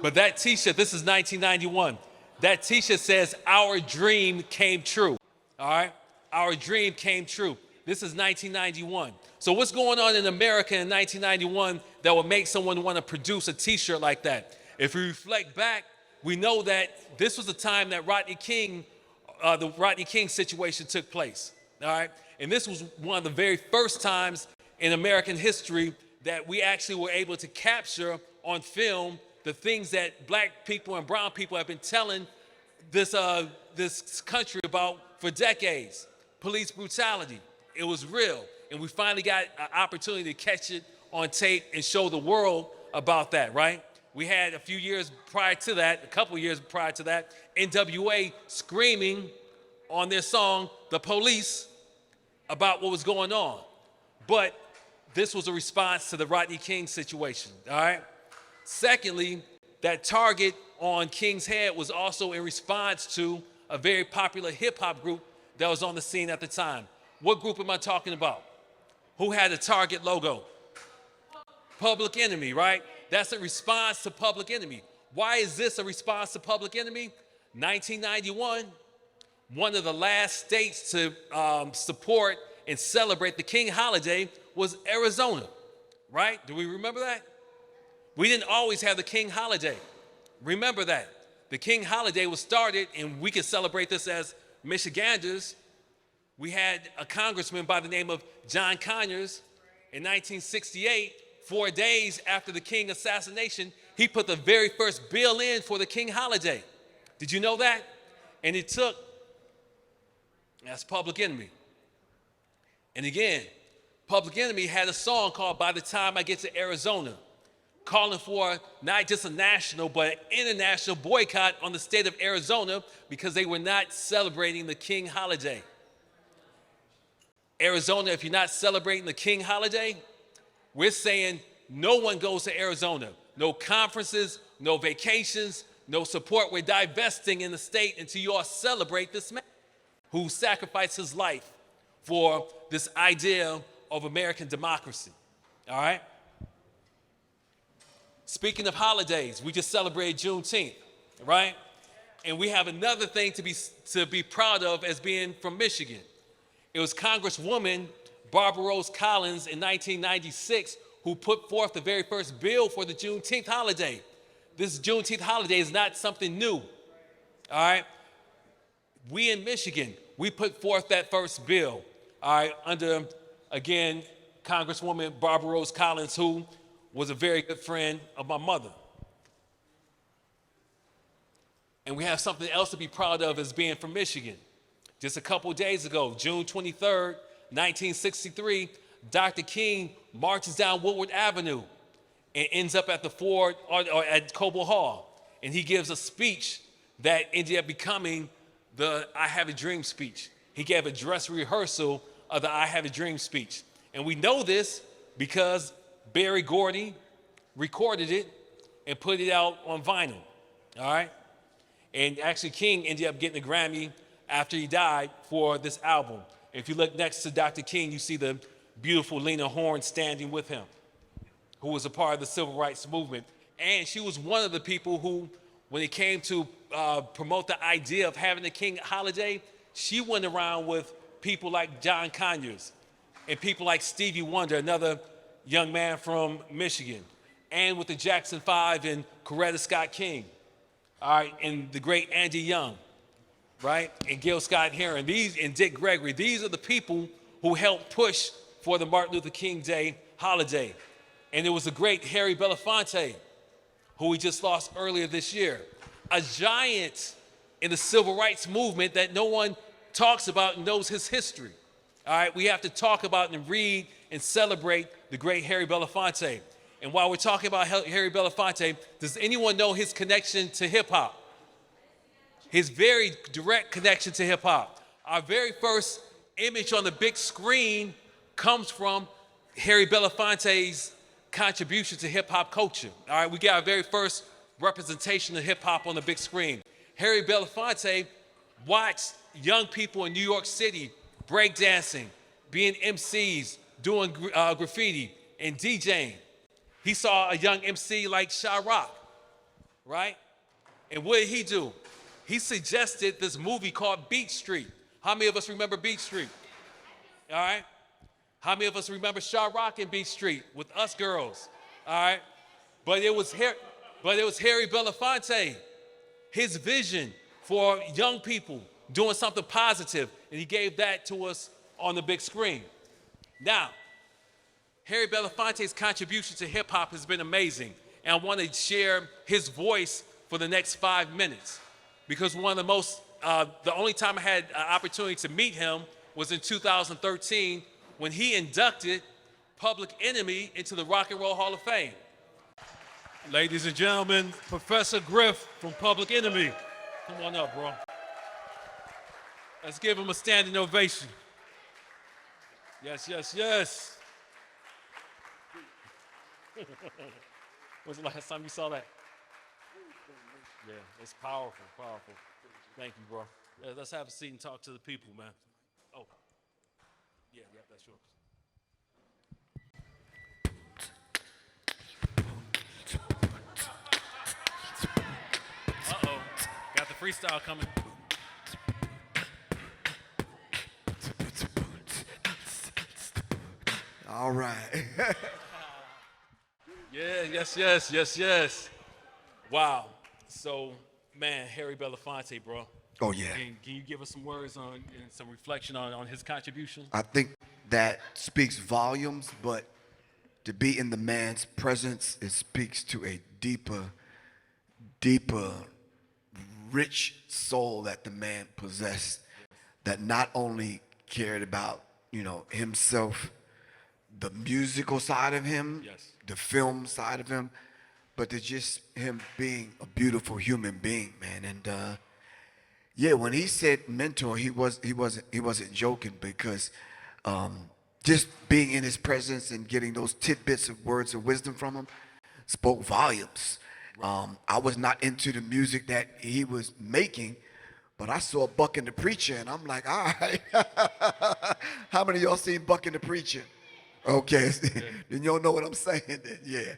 but that t-shirt, this is 1991. That t-shirt says, "Our dream came true," all right? Our dream came true. This is 1991. So what's going on in America in 1991 that would make someone want to produce a t-shirt like that? If we reflect back, we know that this was the time that the Rodney King situation took place, all right? And this was one of the very first times in American history that we actually were able to capture on film the things that black people and brown people have been telling this country about for decades. Police brutality, it was real. And we finally got an opportunity to catch it on tape and show the world about that, right? We had a couple years prior to that, NWA screaming on their song, "The Police," about what was going on. but this was a response to the Rodney King situation, all right? Secondly, that target on King's head was also in response to a very popular hip-hop group that was on the scene at the time. What group am I talking about? Who had a Target logo? Public Enemy, right? That's a response to Public Enemy. Why is this a response to Public Enemy? 1991, one of the last states to support and celebrate the King holiday was Arizona, right? Do we remember that? We didn't always have the King holiday. Remember that. The King holiday was started, and we can celebrate this as Michiganders. We had a congressman by the name of John Conyers in 1968, 4 days after the King assassination. He put the very first bill in for the King holiday. Did you know that? And it took, that's Public Enemy. And again, Public Enemy had a song called By the Time I Get to Arizona, calling for not just a national, but an international boycott on the state of Arizona because they were not celebrating the King holiday. Arizona, if you're not celebrating the King holiday, we're saying no one goes to Arizona. No conferences, no vacations, no support. We're divesting in the state until you all celebrate this man who sacrificed his life for this idea of American democracy, all right? Speaking of holidays, we just celebrated Juneteenth, right? And we have another thing to be proud of as being from Michigan. It was Congresswoman Barbara Rose Collins in 1996 who put forth the very first bill for the Juneteenth holiday. This Juneteenth holiday is not something new, all right? We in Michigan, we put forth that first bill, all right, under, again, Congresswoman Barbara Rose Collins, who was a very good friend of my mother. And we have something else to be proud of as being from Michigan. Just a couple days ago, June 23rd, 1963, Dr. King marches down Woodward Avenue and ends up at the Ford or at Coble Hall. And he gives a speech that ended up becoming the I Have a Dream speech. He gave a dress rehearsal of the I Have a Dream speech. And we know this because Barry Gordy recorded it and put it out on vinyl, all right? And actually King ended up getting a Grammy after he died for this album. If you look next to Dr. King, you see the beautiful Lena Horne standing with him, who was a part of the civil rights movement. And she was one of the people who, when it came to promote the idea of having the King holiday, she went around with people like John Conyers and people like Stevie Wonder, another young man from Michigan, and with the Jackson 5 and Coretta Scott King, all right, and the great Andy Young, right, and Gil Scott-Heron, and Dick Gregory. These are the people who helped push for the Martin Luther King Day holiday. And there was the great Harry Belafonte, who we just lost earlier this year, a giant in the civil rights movement that no one talks about and knows his history. All right, we have to talk about and read and celebrate the great Harry Belafonte. And while we're talking about Harry Belafonte, does anyone know his connection to hip hop? His very direct connection to hip hop. Our very first image on the big screen comes from Harry Belafonte's contribution to hip hop culture. All right, we get our very first representation of hip hop on the big screen. Harry Belafonte watched young people in New York City breakdancing, being MCs, doing graffiti, and DJing. He saw a young MC like Sha Rock, right? And what did he do? He suggested this movie called Beat Street. How many of us remember Beat Street? All right? How many of us remember Sha Rock and Beat Street with Us Girls? All right? But it was Harry Belafonte, his vision for young people doing something positive, and he gave that to us on the big screen. Now, Harry Belafonte's contribution to hip hop has been amazing, and I want to share his voice for the next 5 minutes, because one of the most, the only time I had an opportunity to meet him was in 2013 when he inducted Public Enemy into the Rock and Roll Hall of Fame. Ladies and gentlemen, Professor Griff from Public Enemy. Come on up, bro. Let's give him a standing ovation. Yes, yes, yes. When's the last time you saw that? Yeah, it's powerful, powerful. Thank you, bro. Let's have a seat and talk to the people, man. Oh, yeah, that's yours. Uh-oh, got the freestyle coming. All right. Yeah, yes. Wow. So, man, Harry Belafonte, bro. Oh, yeah. Can you give us some words on and some reflection on his contribution? I think that speaks volumes, but to be in the man's presence, it speaks to a deeper, rich soul that the man possessed, that not only cared about, himself, the musical side of him, Yes. the film side of him, but to just him being a beautiful human being, man. And yeah, when he said mentor, he wasn't joking, because just being in his presence and getting those tidbits of words of wisdom from him spoke volumes. I was not into the music that he was making, but I saw Buck and the Preacher, and I'm like, all right. How many of y'all seen Buck and the Preacher? Okay, then y'all know what I'm saying then, yeah.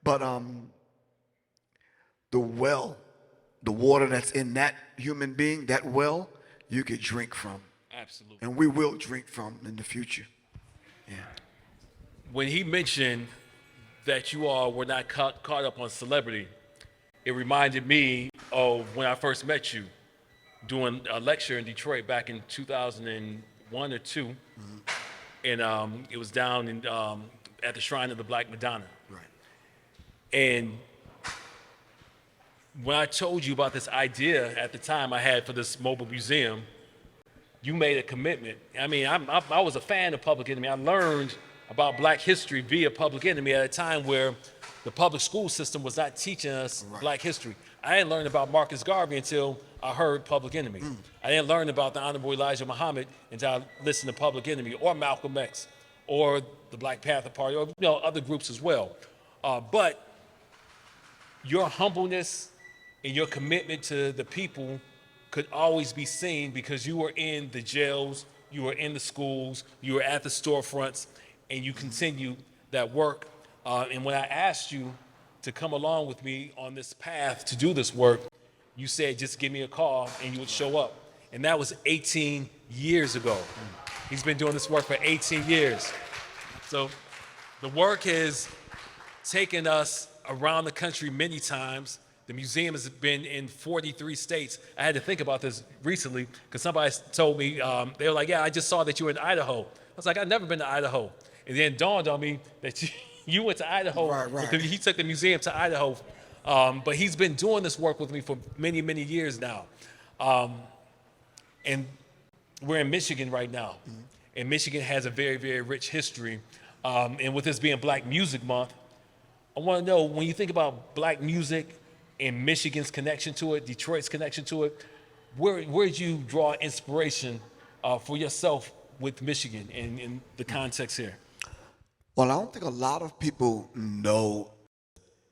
But the water that's in that human being, that well, you could drink from. Absolutely. And we will drink from in the future. Yeah. When he mentioned that you all were not caught up on celebrity, it reminded me of when I first met you doing a lecture in Detroit back in 2001 or 2. Mm-hmm. And it was down in, at the Shrine of the Black Madonna. Right. And when I told you about this idea at the time I had for this mobile museum, you made a commitment. I mean, I was a fan of Public Enemy. I learned about Black history via Public Enemy at a time where the public school system was not teaching us Black history. I didn't learn about Marcus Garvey until I heard Public Enemy. I didn't learn about the Honorable Elijah Muhammad until I listened to Public Enemy, or Malcolm X, or the Black Panther Party, or other groups as well. But your humbleness and your commitment to the people could always be seen because you were in the jails, you were in the schools, you were at the storefronts, and you continue that work. And when I asked you to come along with me on this path to do this work, you said, just give me a call and you would show up. And that was 18 years ago. He's been doing this work for 18 years. So the work has taken us around the country many times. The museum has been in 43 states. I had to think about this recently because somebody told me, they were like, yeah, I just saw that you were in Idaho. I was like, I've never been to Idaho. And then it dawned on me that you went to Idaho. Right. He took the museum to Idaho. But he's been doing this work with me for many, many years now. And we're in Michigan right now. Mm-hmm. And Michigan has a very, very rich history. And with this being Black Music Month, I want to know, when you think about Black music and Michigan's connection to it, Detroit's connection to it, where did you draw inspiration for yourself with Michigan and in the context here? Well, I don't think a lot of people know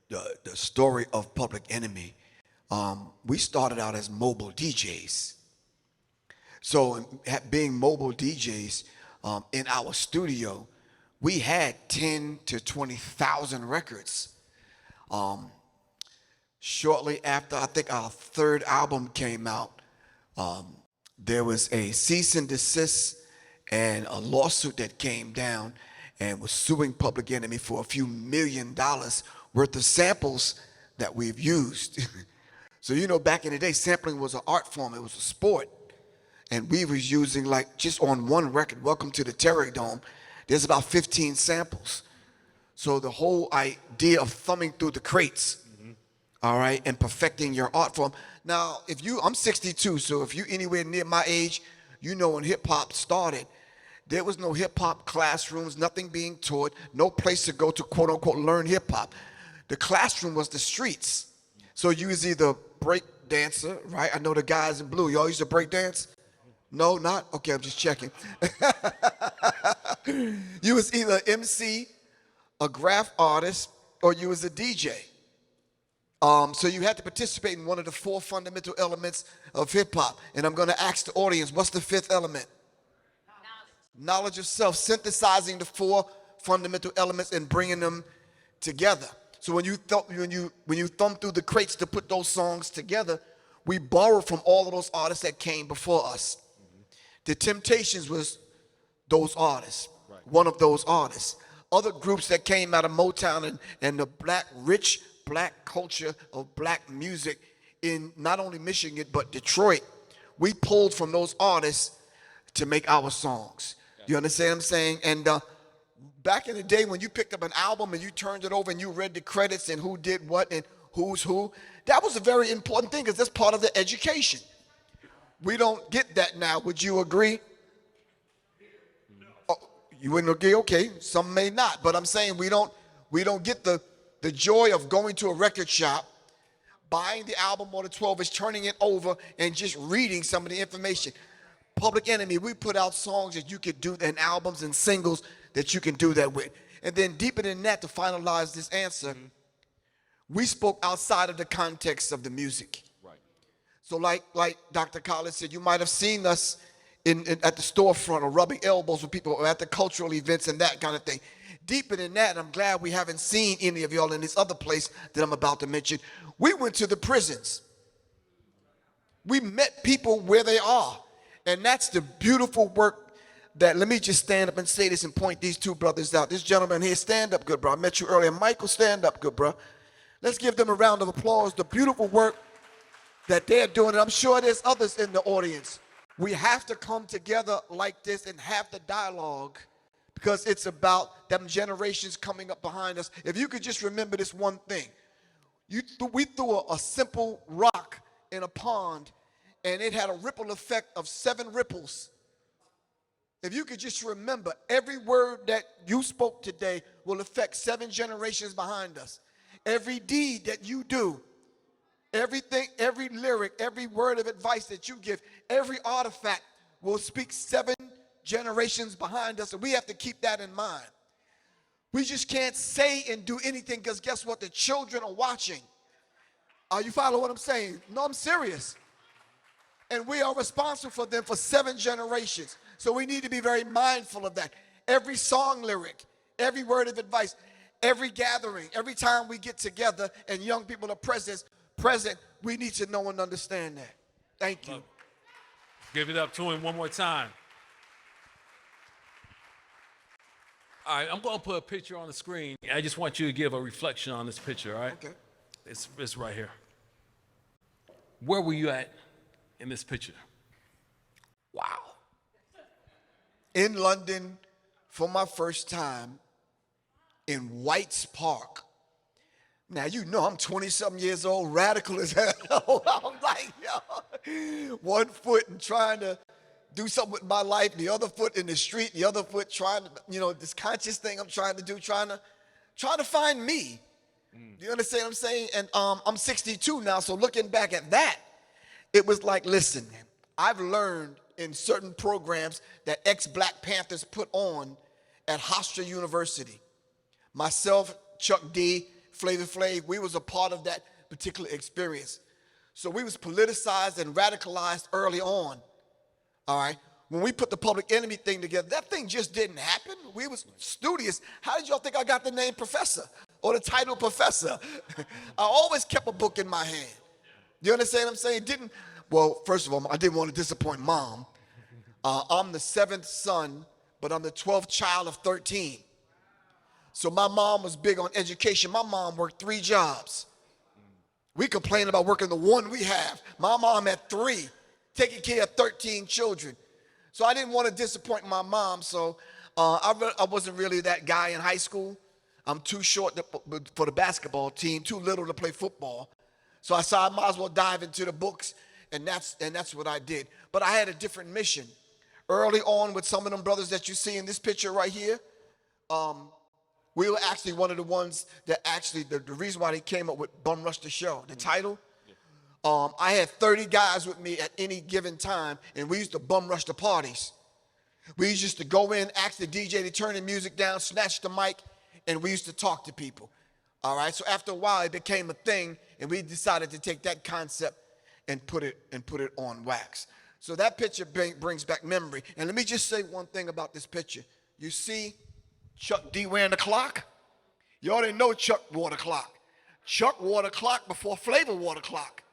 the story of Public Enemy. We started out as mobile DJs. So being mobile DJs in our studio, we had 10 to 20,000 records. Shortly after, I think our third album came out, there was a cease and desist and a lawsuit that came down and was suing Public Enemy for a few $1 million worth of samples that we've used. So, back in the day, sampling was an art form. It was a sport. And we was using, like, just on one record, Welcome to the Terror Dome, there's about 15 samples. So the whole idea of thumbing through the crates, all right, and perfecting your art form. Now, I'm 62, so if you anywhere near my age, when hip-hop started, there was no hip-hop classrooms, nothing being taught, no place to go to, quote-unquote, learn hip-hop. The classroom was the streets. So you was either break dancer, right? I know the guys in blue. Y'all used to break dance? No, not? Okay, I'm just checking. You was either MC, a graph artist, or you was a DJ. So you had to participate in one of the 4 fundamental elements of hip hop. And I'm going to ask the audience, what's the 5th element? Knowledge of self, synthesizing the 4 fundamental elements and bringing them together. So when you thumb through the crates to put those songs together, we borrowed from all of those artists that came before us. The Temptations was those artists, one of those artists. Other groups that came out of Motown and the rich black culture of black music in not only Michigan but Detroit, we pulled from those artists to make our songs. You understand what I'm saying? And back in the day when you picked up an album and you turned it over and you read the credits and who did what and who's who, that was a very important thing because that's part of the education. We don't get that now. Would you agree? Oh, you wouldn't agree? Okay, some may not, but I'm saying we don't get the joy of going to a record shop, buying the album or the 12-inch, turning it over, and just reading some of the information. Public Enemy, we put out songs that you could do, and albums and singles that you can do that with. And then deeper than that, to finalize this answer, we spoke outside of the context of the music. Right. So like Dr. Khalid said, you might have seen us at the storefront or rubbing elbows with people or at the cultural events and that kind of thing. Deeper than that, I'm glad we haven't seen any of y'all in this other place that I'm about to mention. We went to the prisons. We met people where they are. And that's the beautiful work that, let me just stand up and say this and point these 2 brothers out. This gentleman here, stand up, good bro. I met you earlier. Michael, stand up, good bro. Let's give them a round of applause. The beautiful work that they're doing. And I'm sure there's others in the audience. We have to come together like this and have the dialogue because it's about them generations coming up behind us. If you could just remember this one thing. We threw a simple rock in a pond and it had a ripple effect of 7 ripples. If you could just remember, every word that you spoke today will affect 7 generations behind us. Every deed that you do, everything, every lyric, every word of advice that you give, every artifact will speak 7 generations behind us, and we have to keep that in mind. We just can't say and do anything because guess what? The children are watching. You follow what I'm saying? No, I'm serious. And we are responsible for them for 7 generations. So we need to be very mindful of that. Every song lyric, every word of advice, every gathering, every time we get together and young people are present, we need to know and understand that. Thank you. Give it up to him one more time. All right, I'm going to put a picture on the screen. I just want you to give a reflection on this picture, all right? Okay. It's right here. Where were you at in this picture? Wow. In London for my first time in White's Park. Now, you know I'm 20-something years old, radical as hell. I'm like, yo, one foot and trying to do something with my life, the other foot in the street, the other foot trying to, this conscious thing I'm trying to do, trying to find me. You understand what I'm saying? And I'm 62 now, so looking back at that, it was like, listen, I've learned in certain programs that ex-Black Panthers put on at Hofstra University. Myself, Chuck D, Flavor Flav, we was a part of that particular experience. So we was politicized and radicalized early on, all right? When we put the Public Enemy thing together, that thing just didn't happen. We was studious. How did y'all think I got the name Professor or the title Professor? I always kept a book in my hand. You understand what I'm saying? Well, first of all, I didn't want to disappoint Mom. I'm the 7th son, but I'm the 12th child of 13. So my mom was big on education. My mom worked 3 jobs. We complain about working the one we have. My mom had 3, taking care of 13 children. So I didn't want to disappoint my mom, so I wasn't really that guy in high school. I'm too short for the basketball team, too little to play football. So I said I might as well dive into the books, and that's what I did. But I had a different mission. Early on with some of them brothers that you see in this picture right here, we were actually one of the ones that actually, the reason why they came up with Bum Rush the Show, the title. I had 30 guys with me at any given time, and we used to bum rush the parties. We used to go in, ask the DJ to turn the music down, snatch the mic, and we used to talk to people. All right, so after a while, it became a thing, and we decided to take that concept and put it on wax. So that picture brings back memory. And let me just say one thing about this picture. You see Chuck D wearing the clock? You already know Chuck wore the clock. Chuck wore the clock before Flavor wore the clock.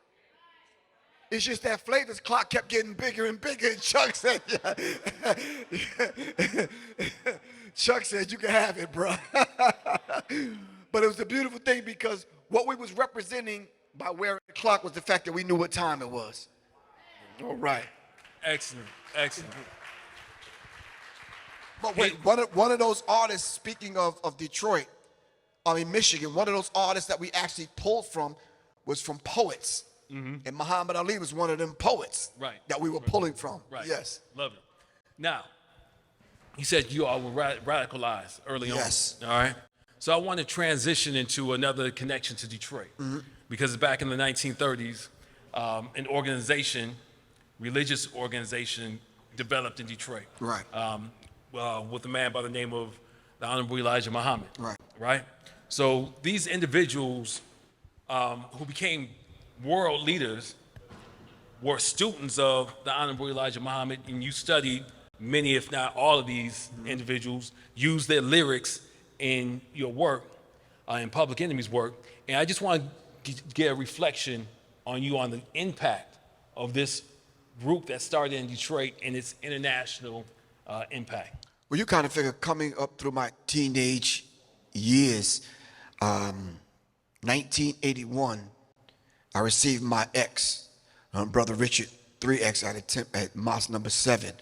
It's just that Flavor's clock kept getting bigger and bigger, and Chuck said, Chuck said, you can have it, bro. But it was a beautiful thing because what we was representing by wearing the clock was the fact that we knew what time it was. All right. Excellent, excellent. But wait, one of those artists, speaking of Detroit, Michigan, one of those artists that we actually pulled from was from poets. And Muhammad Ali was one of them poets that we were pulling from. Right. Yes. Love it. Now, you said you all were radicalized early on. Yes. All right. So I want to transition into another connection to Detroit. Because back in the 1930s, an organization, religious organization, developed in Detroit. Right. With a man by the name of the Honorable Elijah Muhammad. Right. Right. So these individuals who became world leaders were students of the Honorable Elijah Muhammad, and you studied many, if not all of these individuals, use their lyrics in your work, in Public Enemy's work. And I just want to get a reflection on you on the impact of this group that started in Detroit and its international impact. Well, you kind of figure coming up through my teenage years, 1981, I received my X, Brother Richard 3X at Mosque number 7.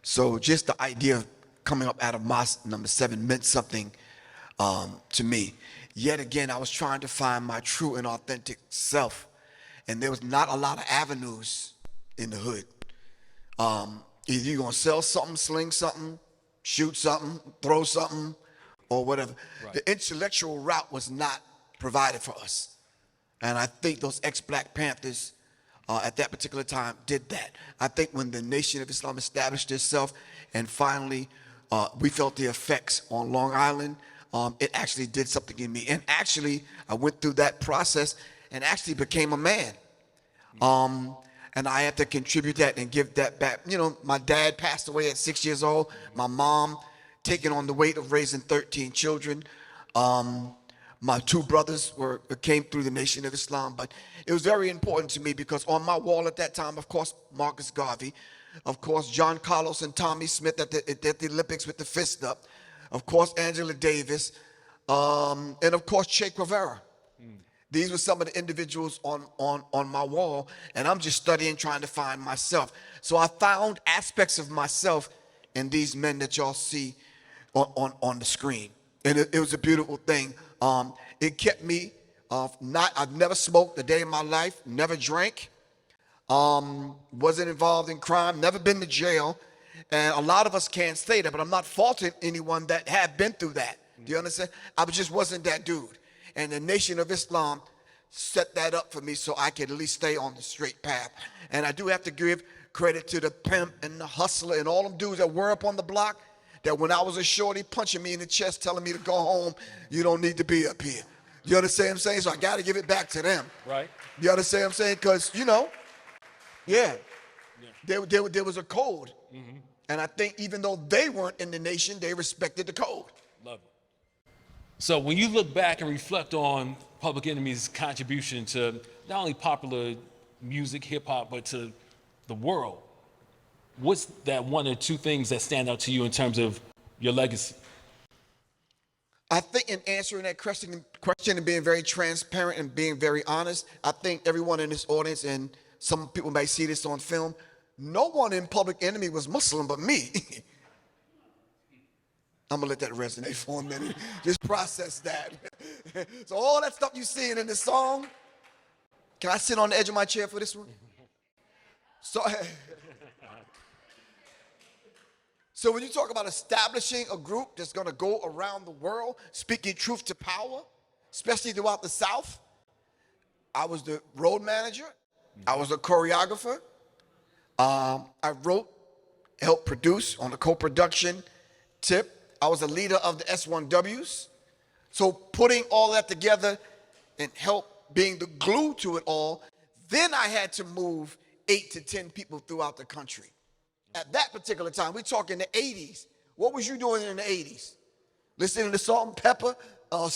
So just the idea of coming up out of Mosque number 7 meant something to me. Yet again, I was trying to find my true and authentic self. And there was not a lot of avenues in the hood. Either you're going to sell something, sling something, shoot something, throw something, or whatever. Right. The intellectual route was not provided for us. And I think those ex-Black Panthers at that particular time did that. I think when the Nation of Islam established itself and finally we felt the effects on Long Island, it actually did something in me. And actually, I went through that process and actually became a man. And I had to contribute that and give that back. You know, my dad passed away at 6 years old. My mom taking on the weight of raising 13 children. My 2 brothers came through the Nation of Islam, but it was very important to me because on my wall at that time, of course, Marcus Garvey, of course, John Carlos and Tommy Smith at the Olympics with the fist up, of course, Angela Davis, and of course, Che Guevara. These were some of the individuals on my wall, and I'm just studying, trying to find myself. So I found aspects of myself in these men that y'all see on the screen. And it was a beautiful thing. It kept me I've never smoked a day in my life, never drank, wasn't involved in crime, never been to jail. And a lot of us can't say that, but I'm not faulting anyone that have been through that. Do you understand? I just wasn't that dude. And the Nation of Islam set that up for me so I could at least stay on the straight path. And I do have to give credit to the pimp and the hustler and all them dudes that were up on the block that when I was a shorty punching me in the chest, telling me to go home, you don't need to be up here. You understand what I'm saying? So I got to give it back to them. Right. You understand what I'm saying? Because, there was a code. Mm-hmm. And I think even though they weren't in the nation, they respected the code. Love it. So when you look back and reflect on Public Enemy's contribution to not only popular music, hip hop, but to the world, what's that 1 or 2 things that stand out to you in terms of your legacy? I think in answering that question and being very transparent and being very honest, I think everyone in this audience, and some people may see this on film, no one in Public Enemy was Muslim but me. I'm going to let that resonate for a minute. Just process that. So all that stuff you seeing in this song, can I sit on the edge of my chair for this one? So when you talk about establishing a group that's going to go around the world, speaking truth to power, especially throughout the South, I was the road manager. I was a choreographer. I wrote, helped produce on the co-production tip. I was a leader of the S1Ws. So putting all that together and help being the glue to it all, then I had to move 8 to 10 people throughout the country. At that particular time, we're talking the 80s. What was you doing in the 80s? Listening to Salt and Pepper or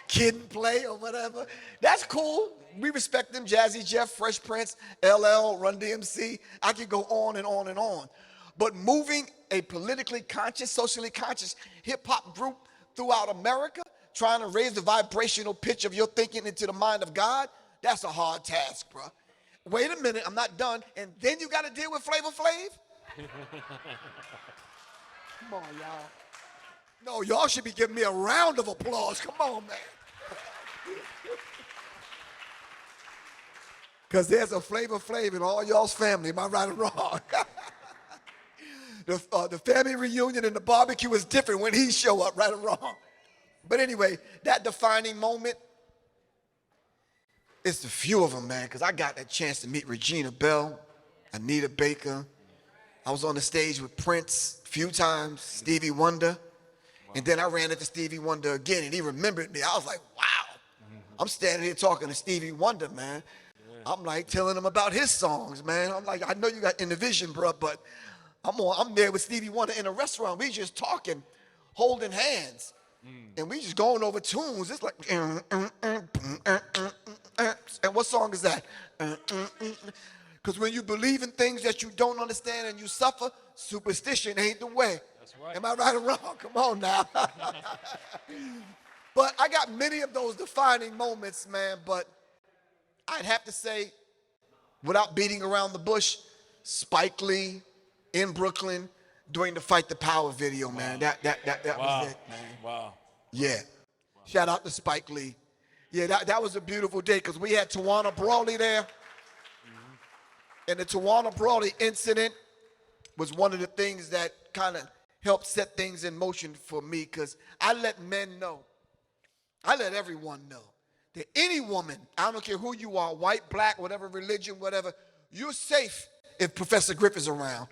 Kid and Play or whatever? That's cool. We respect them. Jazzy Jeff, Fresh Prince, LL, Run DMC. I could go on and on and on. But moving a politically conscious, socially conscious hip-hop group throughout America, trying to raise the vibrational pitch of your thinking into the mind of God, that's a hard task, bro. Wait a minute, I'm not done. And then you got to deal with Flavor Flav? Come on, y'all. No, y'all should be giving me a round of applause. Come on, man. Because there's a Flavor Flav in all y'all's family. Am I right or wrong? The family reunion and the barbecue is different when he show up, right or wrong. But anyway, that defining moment, it's a few of them, man, because I got that chance to meet Regina Bell, Anita Baker. I was on the stage with Prince a few times, Stevie Wonder. And then I ran into Stevie Wonder again, and he remembered me. I was like, wow. I'm standing here talking to Stevie Wonder, man. I'm like telling him about his songs, man. I'm like, I know you got In the Vision, bro, but I'm there with Stevie Wonder in a restaurant. We just talking, holding hands. And we just going over tunes. It's like, and what song is that? Because when you believe in things that you don't understand and you suffer, superstition ain't the way. That's right. Am I right or wrong? Come on now. But I got many of those defining moments, man. But I'd have to say, without beating around the bush, Spike Lee in Brooklyn doing the Fight the Power video, man. That was it, man. Wow. Yeah. Wow. Shout out to Spike Lee. Yeah, that was a beautiful day because we had Tawana Brawley there. And the Tawana Brawley incident was one of the things that kind of helped set things in motion for me because I let men know, I let everyone know that any woman, I don't care who you are, white, black, whatever religion, whatever, you're safe if Professor Griff is around.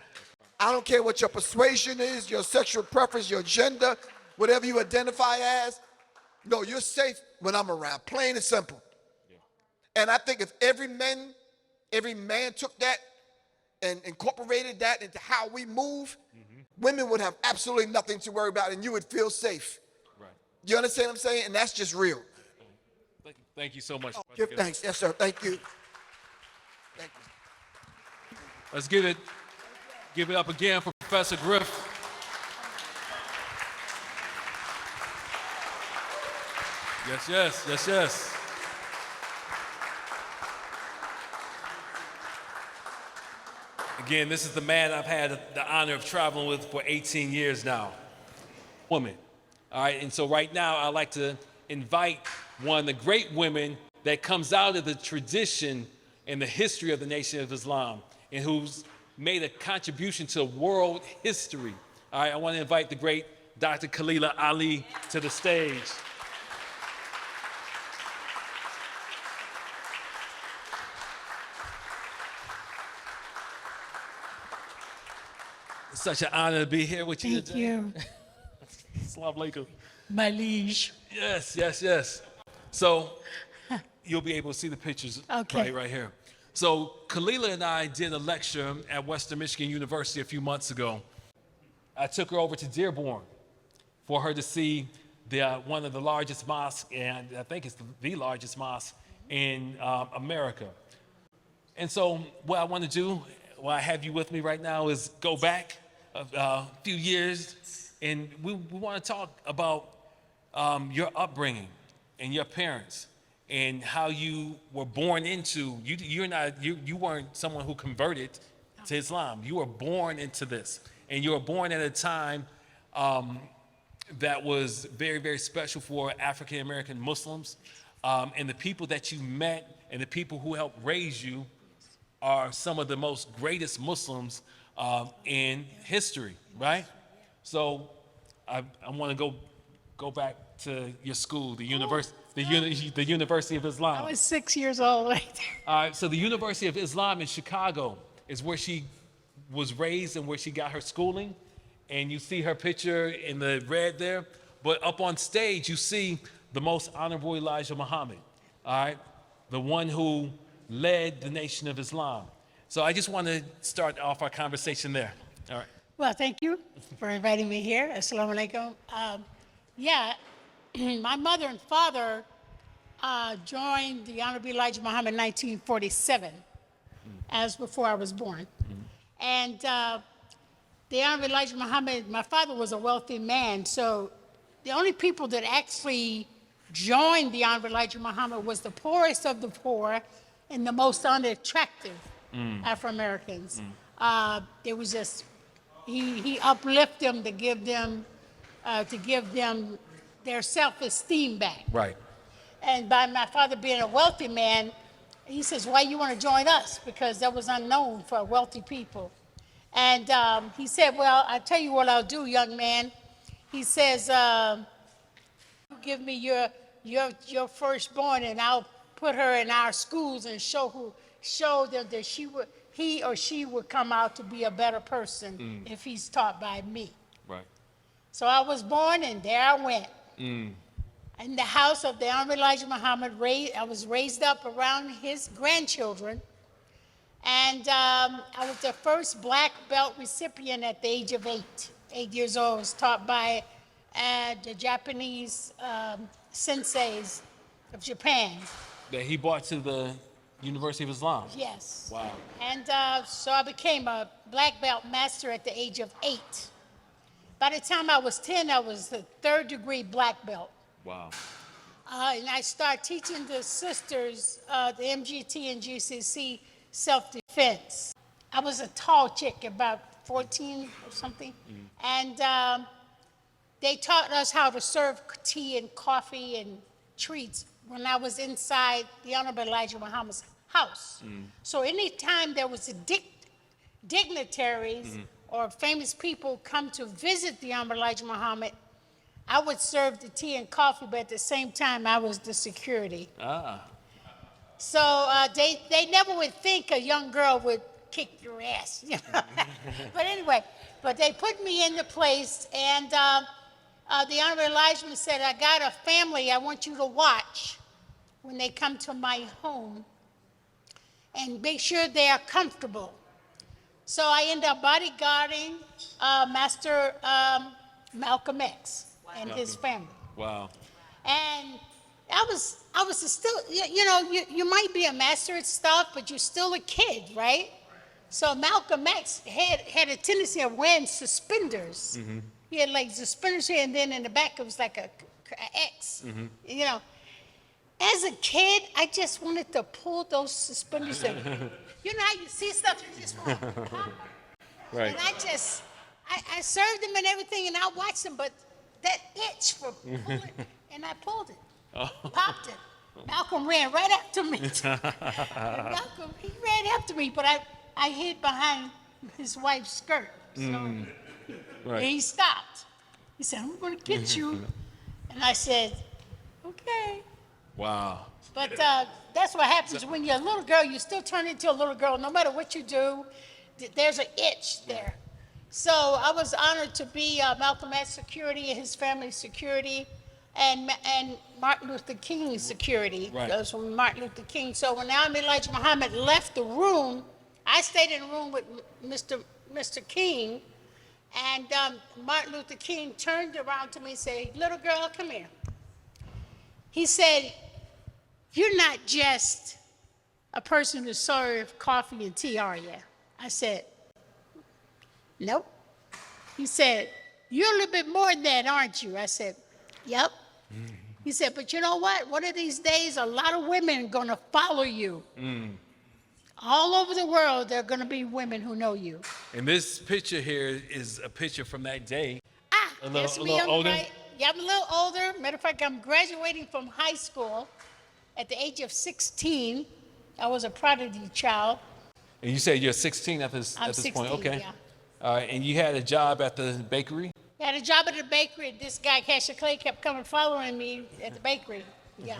I don't care what your persuasion is, your sexual preference, your gender, whatever you identify as. No, you're safe when I'm around, plain and simple. Yeah. And I think if every man took that and incorporated that into how we move, women would have absolutely nothing to worry about and you would feel safe. Right. You understand what I'm saying? And that's just real. Thank you so much. Give thanks. Yes, sir. Thank you. Thank you. Let's give it up again for Professor Griff. Yes. Again, this is the man I've had the honor of traveling with for 18 years now. Woman. All right, and so right now I'd like to invite one of the great women that comes out of the tradition and the history of the Nation of Islam and who's made a contribution to world history. All right, I want to invite the great Dr. Khalilah Ali to the stage. It's such an honor to be here with you today. Thank you. Assalamu alaikum. My liege. Yes. So you'll be able to see the pictures right here. So Khalilah and I did a lecture at Western Michigan University a few months ago. I took her over to Dearborn for her to see one of the largest mosques, and I think it's the largest mosque in America. And so what I want to do, what I have you with me right now, is go back a few years, and we want to talk about your upbringing and your parents and how you were born into, you weren't someone who converted to Islam. You were born into this, and you were born at a time that was very, very special for African American Muslims, and the people that you met and the people who helped raise you are some of the most greatest Muslims in history, right? So I want to go back to your school, the University of Islam. I was 6 years old right there. All right, so the University of Islam in Chicago is where she was raised and where she got her schooling. And you see her picture in the red there. But up on stage, you see the most honorable Elijah Muhammad, all right? The one who led the Nation of Islam. So I just want to start off our conversation there. All right. Well, thank you for inviting me here. Assalamu alaikum. My mother and father joined the Honorable Elijah Muhammad in 1947, as before I was born. And the Honorable Elijah Muhammad, my father was a wealthy man, so the only people that actually joined the Honorable Elijah Muhammad was the poorest of the poor and the most unattractive Afro-Americans. It was just, he uplifted them to give them their self-esteem back. Right. And by my father being a wealthy man, he says, why you want to join us? Because that was unknown for wealthy people. And he said, well, I'll tell you what I'll do, young man. He says, give me your firstborn and I'll put her in our schools and show them that he or she would come out to be a better person if he's taught by me. Right. So I was born and there I went. In the house of the Honorable Elijah Muhammad, I was raised up around his grandchildren. And I was the first black belt recipient at the age of 8 years old. I was taught by the Japanese senseis of Japan. That he brought to the University of Islam. Yes. Wow. And so I became a black belt master at the age of 8. By the time I was 10, I was the 3rd degree black belt. Wow. And I started teaching the sisters the MGT and GCC self-defense. I was a tall chick, about 14 or something. And they taught us how to serve tea and coffee and treats when I was inside the Honorable Elijah Muhammad's house. So anytime there was dignitaries or famous people come to visit the Honorable Elijah Muhammad, I would serve the tea and coffee, but at the same time, I was the security. So they never would think a young girl would kick your ass. You know? But anyway, they put me in the place, and the Honorable Elijah said, I got a family I want you to watch when they come to my home, and make sure they are comfortable. So I ended up bodyguarding Master Malcolm X and his family. Wow. And I was still, you might be a master at stuff, but you're still a kid, right? So Malcolm X had a tendency of wearing suspenders. He had like suspenders here, and then in the back it was like a X. You know, as a kid, I just wanted to pull those suspenders in. You know how you see stuff, you just want to pop. Right. And I served them and everything, and I watched them, but that itch for pulling, and I pulled it, popped it. Malcolm ran right after me. Malcolm, he ran after me, but I hid behind his wife's skirt. So he stopped. He said, I'm going to get you. And I said, okay. Wow. But that's what happens when you're a little girl. You still turn into a little girl. No matter what you do, there's an itch there. So I was honored to be Malcolm X's security and his family's security, and Martin Luther King's security. Right. That was from Martin Luther King. So when Elijah Muhammad left the room, I stayed in the room with Mr. King, and Martin Luther King turned around to me and said, little girl, come here. He said, you're not just a person who serves coffee and tea, are you? I said, nope. He said, you're a little bit more than that, aren't you? I said, yep. He said, but you know what? One of these days, a lot of women are going to follow you. All over the world, there are going to be women who know you. And this picture here is a picture from that day. That's me. Right? Yeah, I'm a little older. Matter of fact, I'm graduating from high school at the age of 16. I was a prodigy child. And you said you're 16 at this point, okay? Yeah. All right, and you had a job at the bakery? I had a job at the bakery. This guy, Cashier Clay, kept coming following me at the bakery. Yeah.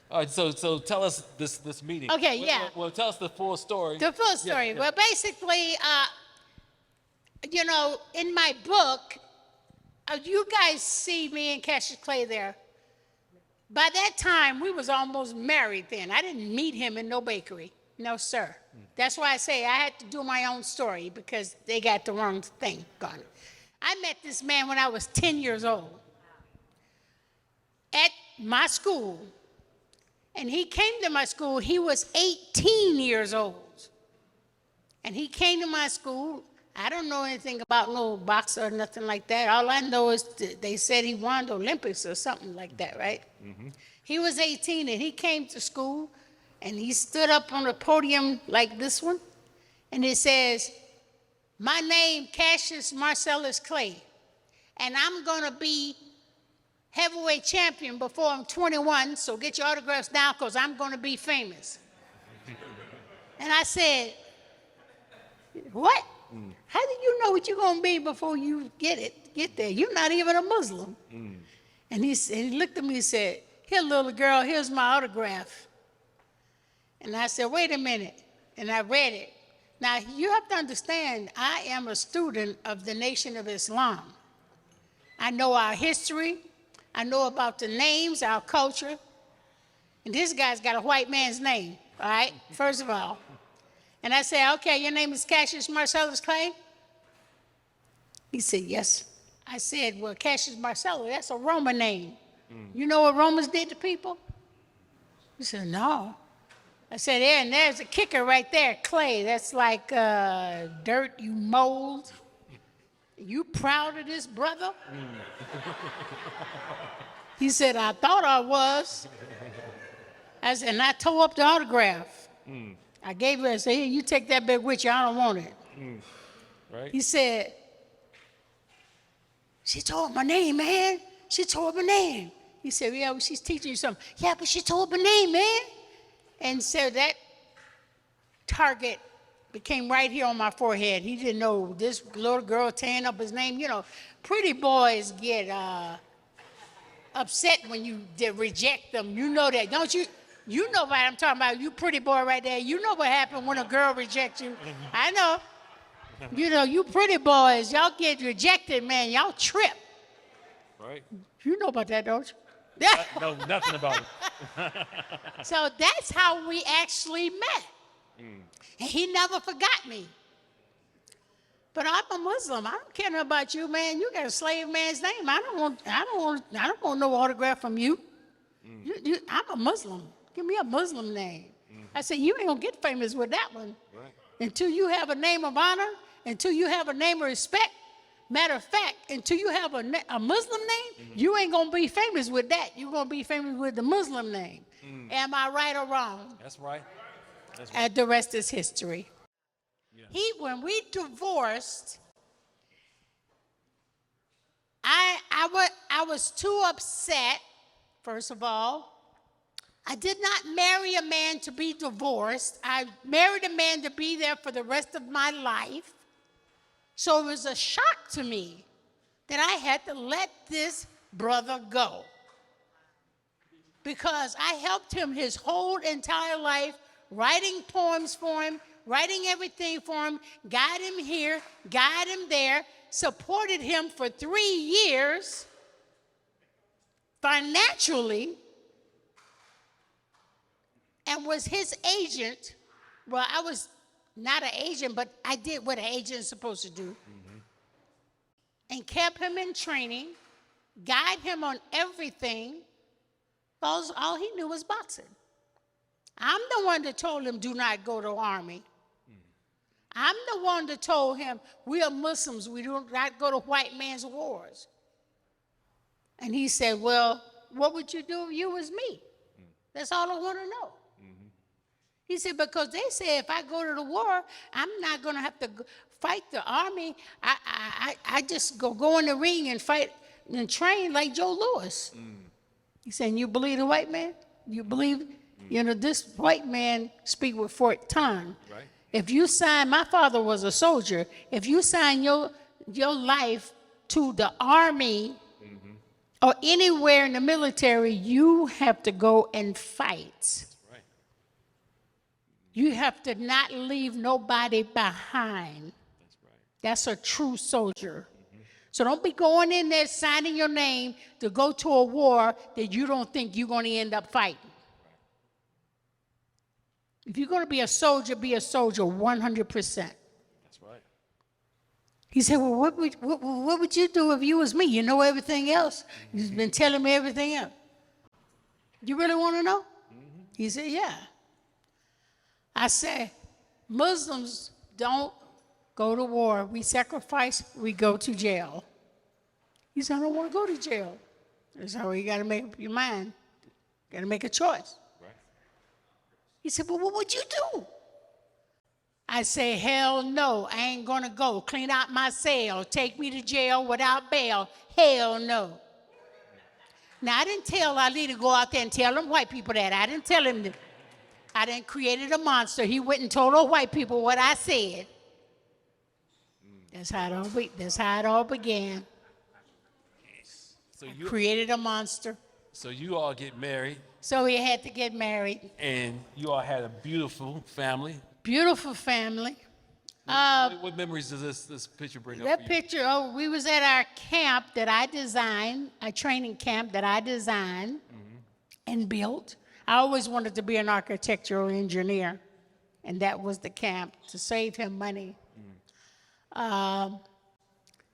All right, so tell us this meeting. Okay, yeah. Well, tell us the full story. The full story. Yeah. Well, basically, in my book, You guys see me and Cassius Clay there. By that time, we was almost married then. I didn't meet him in no bakery. No, sir. That's why I say I had to do my own story because they got the wrong thing going. I met this man when I was 10 years old at my school. And he came to my school, he was 18 years old. And he came to my school. I don't know anything about no boxer or nothing like that. All I know is they said he won the Olympics or something like that, right? Mm-hmm. He was 18 and he came to school and he stood up on a podium like this one and it says, "My name Cassius Marcellus Clay, and I'm gonna be heavyweight champion before I'm 21, so get your autographs down because I'm gonna be famous." And I said, "What? How do you know what you're going to be before you get there? You're not even a Muslim." And he looked at me and said, "Here, little girl, here's my autograph." And I said, "Wait a minute." And I read it. Now, you have to understand, I am a student of the Nation of Islam. I know our history. I know about the names, our culture. And this guy's got a white man's name, all right, first of all. And I said, "Okay, your name is Cassius Marcellus Clay?" He said, "Yes." I said, "Well, Cassius Marcellus, that's a Roman name. You know what Romans did to people?" He said, "No." I said, "Yeah, and there's a kicker right there, Clay. That's like dirt you mold. You proud of this, brother?" He said, "I thought I was." And I tore up the autograph. I gave her, I said, "Here, you take that back with you. I don't want it." Right. He said, "She told my name, man. She told my name." He said, "Yeah, well, she's teaching you something." "Yeah, but she told my name, man." And so that target became right here on my forehead. He didn't know this little girl tearing up his name. You know, pretty boys get upset when you reject them. You know that, don't you? You know what I'm talking about. You pretty boy right there. You know what happened when a girl rejects you. I know. You know, you pretty boys, y'all get rejected, man. Y'all trip. Right. You know about that, don't you? No, nothing about it. So that's how we actually met. And he never forgot me. But I'm a Muslim. I don't care nothing about you, man. You got a slave man's name. I don't want no autograph from you. I'm a Muslim. Give me a Muslim name. I said, "You ain't gonna get famous with that one. Right. Until you have a name of honor, until you have a name of respect. Matter of fact, until you have a Muslim name, you ain't gonna be famous with that. You're gonna be famous with the Muslim name." Am I right or wrong? That's right. That's right. And the rest is history. Yeah. When we divorced, I was too upset, first of all. I did not marry a man to be divorced. I married a man to be there for the rest of my life. So it was a shock to me that I had to let this brother go. Because I helped him his whole entire life, writing poems for him, writing everything for him, got him here, got him there, supported him for 3 years financially, and was his agent. Well, I was not an agent, but I did what an agent is supposed to do. And kept him in training, guide him on everything. All he knew was boxing. I'm the one that told him, "Do not go to the army." I'm the one that told him, "We are Muslims. We do not go to white man's wars." And he said, "Well, what would you do if you was me? That's all I want to know." He said, "Because they say if I go to the war, I'm not going to have to fight the army. I just go in the ring and fight and train like Joe Louis." He said, "And you believe the white man? You believe, this white man speak with forked tongue. Right. If you sign, my father was a soldier. If you sign your life to the army or anywhere in the military, you have to go and fight. You have to not leave nobody behind." That's right. That's a true soldier. So don't be going in there signing your name to go to a war that you don't think you're going to end up fighting. If you're going to be a soldier 100%. That's right. He said, well, what would you do if you was me? You know everything else. You've been telling me everything else. You really want to know? He said, yeah. I said, Muslims don't go to war. We sacrifice, we go to jail. He said, I don't want to go to jail. That's how you got to make up your mind. Got to make a choice. Right. He said, well, what would you do? I say, hell no, I ain't going to go. Clean out my cell. Take me to jail without bail. Hell no. Now, I didn't tell Ali to go out there and tell them white people that. I didn't tell him that. I done created a monster. He went and told all white people what I said. That's how it all began. So I created a monster. So you all get married. So we had to get married. And you all had a beautiful family. Beautiful family. What memories does this picture bring up? That picture, we was at our camp that I designed, a training camp that I designed and built. I always wanted to be an architectural engineer, and that was the camp, to save him money.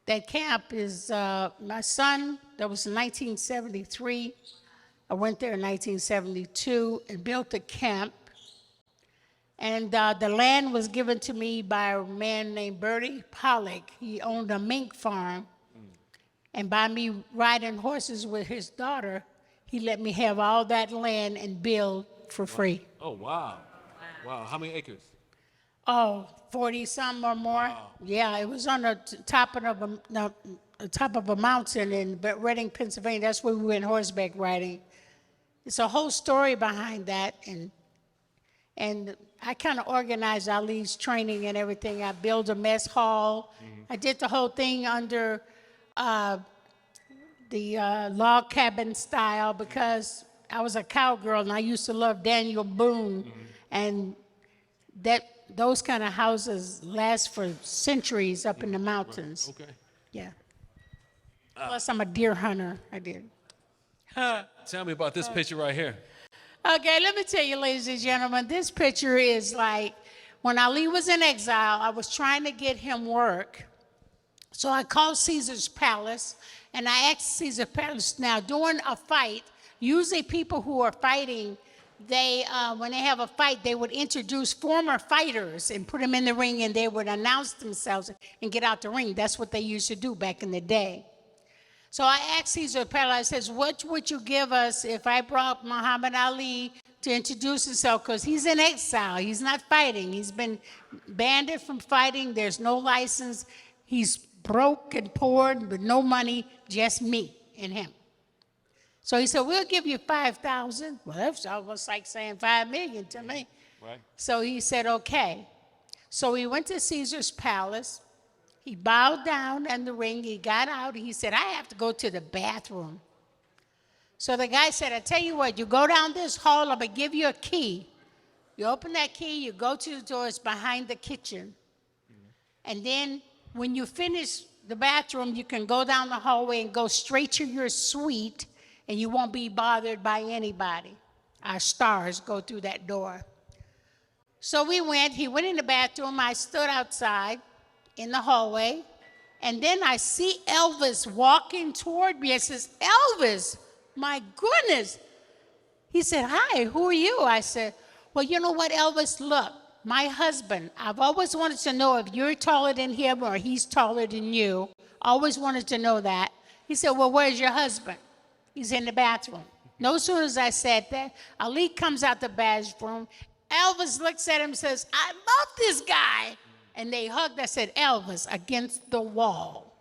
That camp is my son, that was in 1973. I went there in 1972 and built a camp. And the land was given to me by a man named Bertie Pollock. He owned a mink farm. And by me riding horses with his daughter, he let me have all that land and build for free. Oh, wow. Wow. How many acres? Oh, 40-some or more. Wow. Yeah, it was on the top of a mountain in Reading, Pennsylvania. That's where we went horseback riding. It's a whole story behind that. And I kind of organized Ali's training and everything. I built a mess hall. I did the whole thing under the log cabin style because I was a cowgirl and I used to love Daniel Boone. And those kind of houses last for centuries up in the mountains. Okay. Yeah. Plus, I'm a deer hunter. I did. Tell me about this picture right here. Okay, let me tell you, ladies and gentlemen, this picture is like when Ali was in exile, I was trying to get him work. So I called Caesar's Palace, and I asked Caesar's Palace, now during a fight, usually people who are fighting, when they have a fight, they would introduce former fighters and put them in the ring, and they would announce themselves and get out the ring. That's what they used to do back in the day. So I asked Caesar Palace, I says, what would you give us if I brought Muhammad Ali to introduce himself? Because he's in exile. He's not fighting. He's been banned from fighting. There's no license. He's broke and poor with no money, just me and him. So he said, we'll give you 5,000. Well, that's almost like saying 5 million to me. Right. So he said, okay. So we went to Caesar's Palace. He bowed down in the ring. He got out. He said, I have to go to the bathroom. So the guy said, I tell you what, you go down this hall, I'm going to give you a key. You open that key, you go to the doors behind the kitchen. And then when you finish the bathroom, you can go down the hallway and go straight to your suite, and you won't be bothered by anybody. Our stars go through that door. So we went. He went in the bathroom. I stood outside in the hallway, and then I see Elvis walking toward me. I says, Elvis, my goodness. He said, hi, who are you? I said, well, you know what, Elvis, look, my husband, I've always wanted to know if you're taller than him or he's taller than you. Always wanted to know that. He said, well, where's your husband? He's in the bathroom. No sooner as I said that, Ali comes out the bathroom. Elvis looks at him and says, I love this guy. And they hugged. I said, Elvis, against the wall.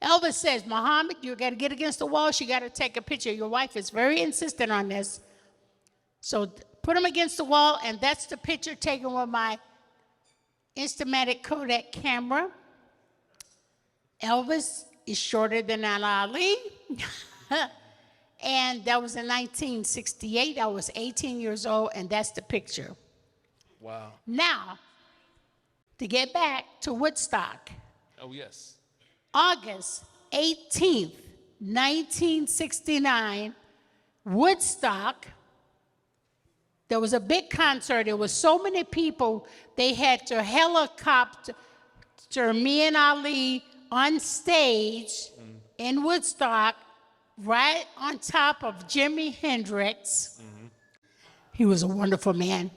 Elvis says, Muhammad, you got to get against the wall. You got to take a picture. Your wife is very insistent on this. So put him against the wall, and that's the picture taken with my Instamatic Kodak camera. Elvis is shorter than Ali. And that was in 1968. I was 18 years old, and that's the picture. Wow. Now, to get back to Woodstock. Oh, yes. August 18th, 1969, Woodstock. There was a big concert. There was so many people, they had to helicopter me and Ali on stage in Woodstock, right on top of Jimi Hendrix. He was a wonderful man.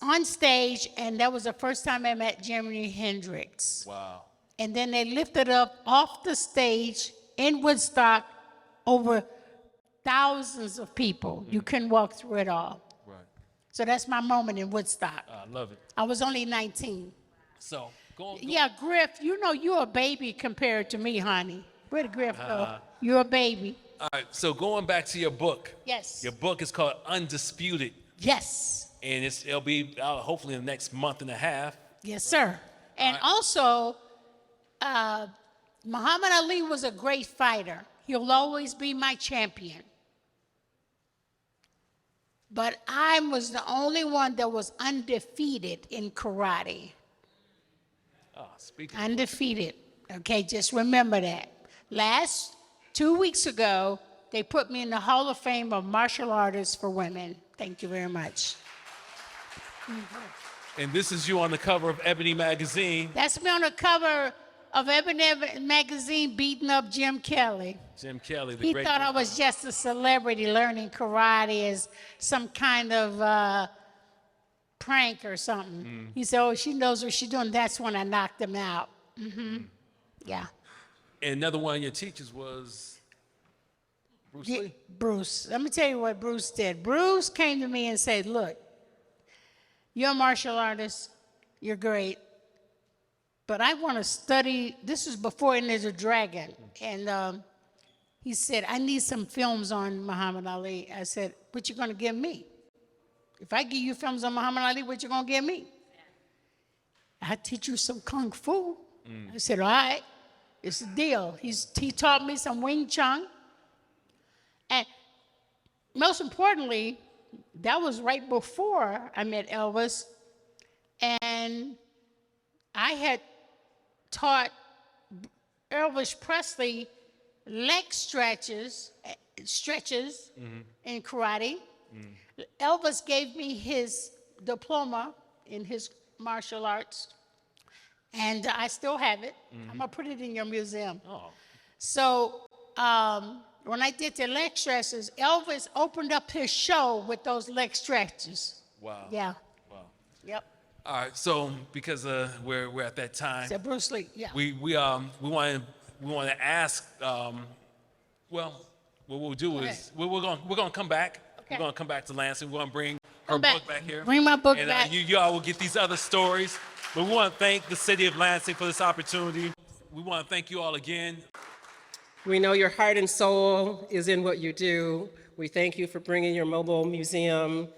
On stage, and that was the first time I met Jimi Hendrix. Wow. And then they lifted up off the stage in Woodstock over thousands of people. You couldn't walk through it all. Right. So that's my moment in Woodstock. I love it. I was only 19. So, go. Yeah, Griff, you know you're a baby compared to me, honey. Where'd Griff go? You're a baby. All right, so going back to your book. Yes. Your book is called Undisputed. Yes. And it'll be out hopefully in the next month and a half. Yes, sir. And also, Muhammad Ali was a great fighter. He'll always be my champion. But I was the only one that was undefeated in karate. Undefeated. Okay, just remember that. 2 weeks ago, they put me in the Hall of Fame of Martial Artists for Women. Thank you very much. And this is you on the cover of Ebony magazine. That's me on the cover of Ebony magazine beating up Jim Kelly. Jim Kelly, the He great. thought I was just a celebrity learning karate as some kind of prank or something. He said, oh, she knows what she's doing. That's when I knocked him out. Yeah. And another one of your teachers was Bruce Lee. Bruce. Let me tell you what Bruce did. Bruce came to me and said, look, you're a martial artist. You're great. But I want to study. This was before Enter the Dragon. And he said, I need some films on Muhammad Ali. I said, what you going to give me? If I give you films on Muhammad Ali, what you going to give me? I teach you some Kung Fu. I said, all right, it's a deal. He taught me some Wing Chun. And most importantly, that was right before I met Elvis. And I had taught Elvis Presley leg stretches in karate. Elvis gave me his diploma in his martial arts, and I still have it. I'm gonna put it in your museum. So when I did the leg stretches, Elvis opened up his show with those leg stretches. Wow. Yeah. Wow. Yep. All right, so because we're at that time. So Bruce Lee. Yeah. We want to ask. Well, what we'll do is we're gonna come back. Okay. We're gonna come back to Lansing. We're gonna bring her book back here. Bring my book and, back. You all will get these other stories. But we want to thank the city of Lansing for this opportunity. We want to thank you all again. We know your heart and soul is in what you do. We thank you for bringing your mobile museum.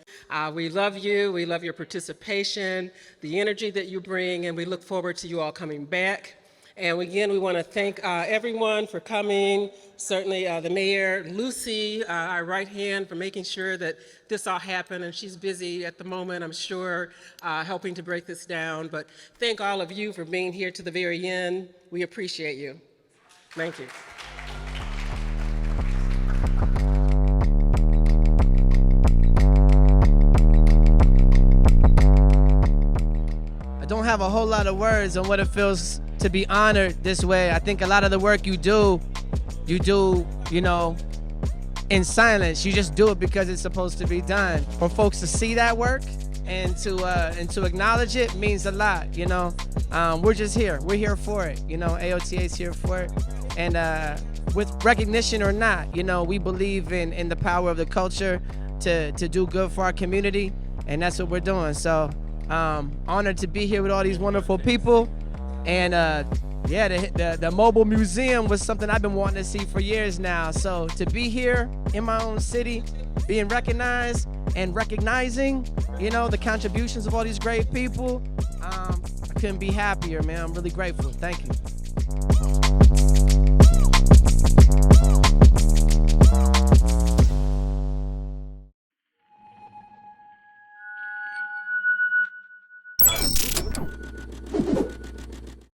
We love you. We love your participation, the energy that you bring, and we look forward to you all coming back. And again, we want to thank everyone for coming, certainly the mayor, Lucy, our right hand, for making sure that this all happened. And she's busy at the moment, I'm sure, helping to break this down. But thank all of you for being here to the very end. We appreciate you. Thank you. I don't have a whole lot of words on what it feels to be honored this way. I think a lot of the work you do, you know, in silence. You just do it because it's supposed to be done. For folks to see that work and to acknowledge it means a lot, you know. We're just here. We're here for it, you know. AOTA is here for it. And with recognition or not, you know, we believe in the power of the culture to do good for our community, and that's what we're doing. So honored to be here with all these wonderful people. And yeah, the mobile museum was something I've been wanting to see for years now. So to be here in my own city, being recognized and recognizing, you know, the contributions of all these great people, I couldn't be happier, man. I'm really grateful. Thank you.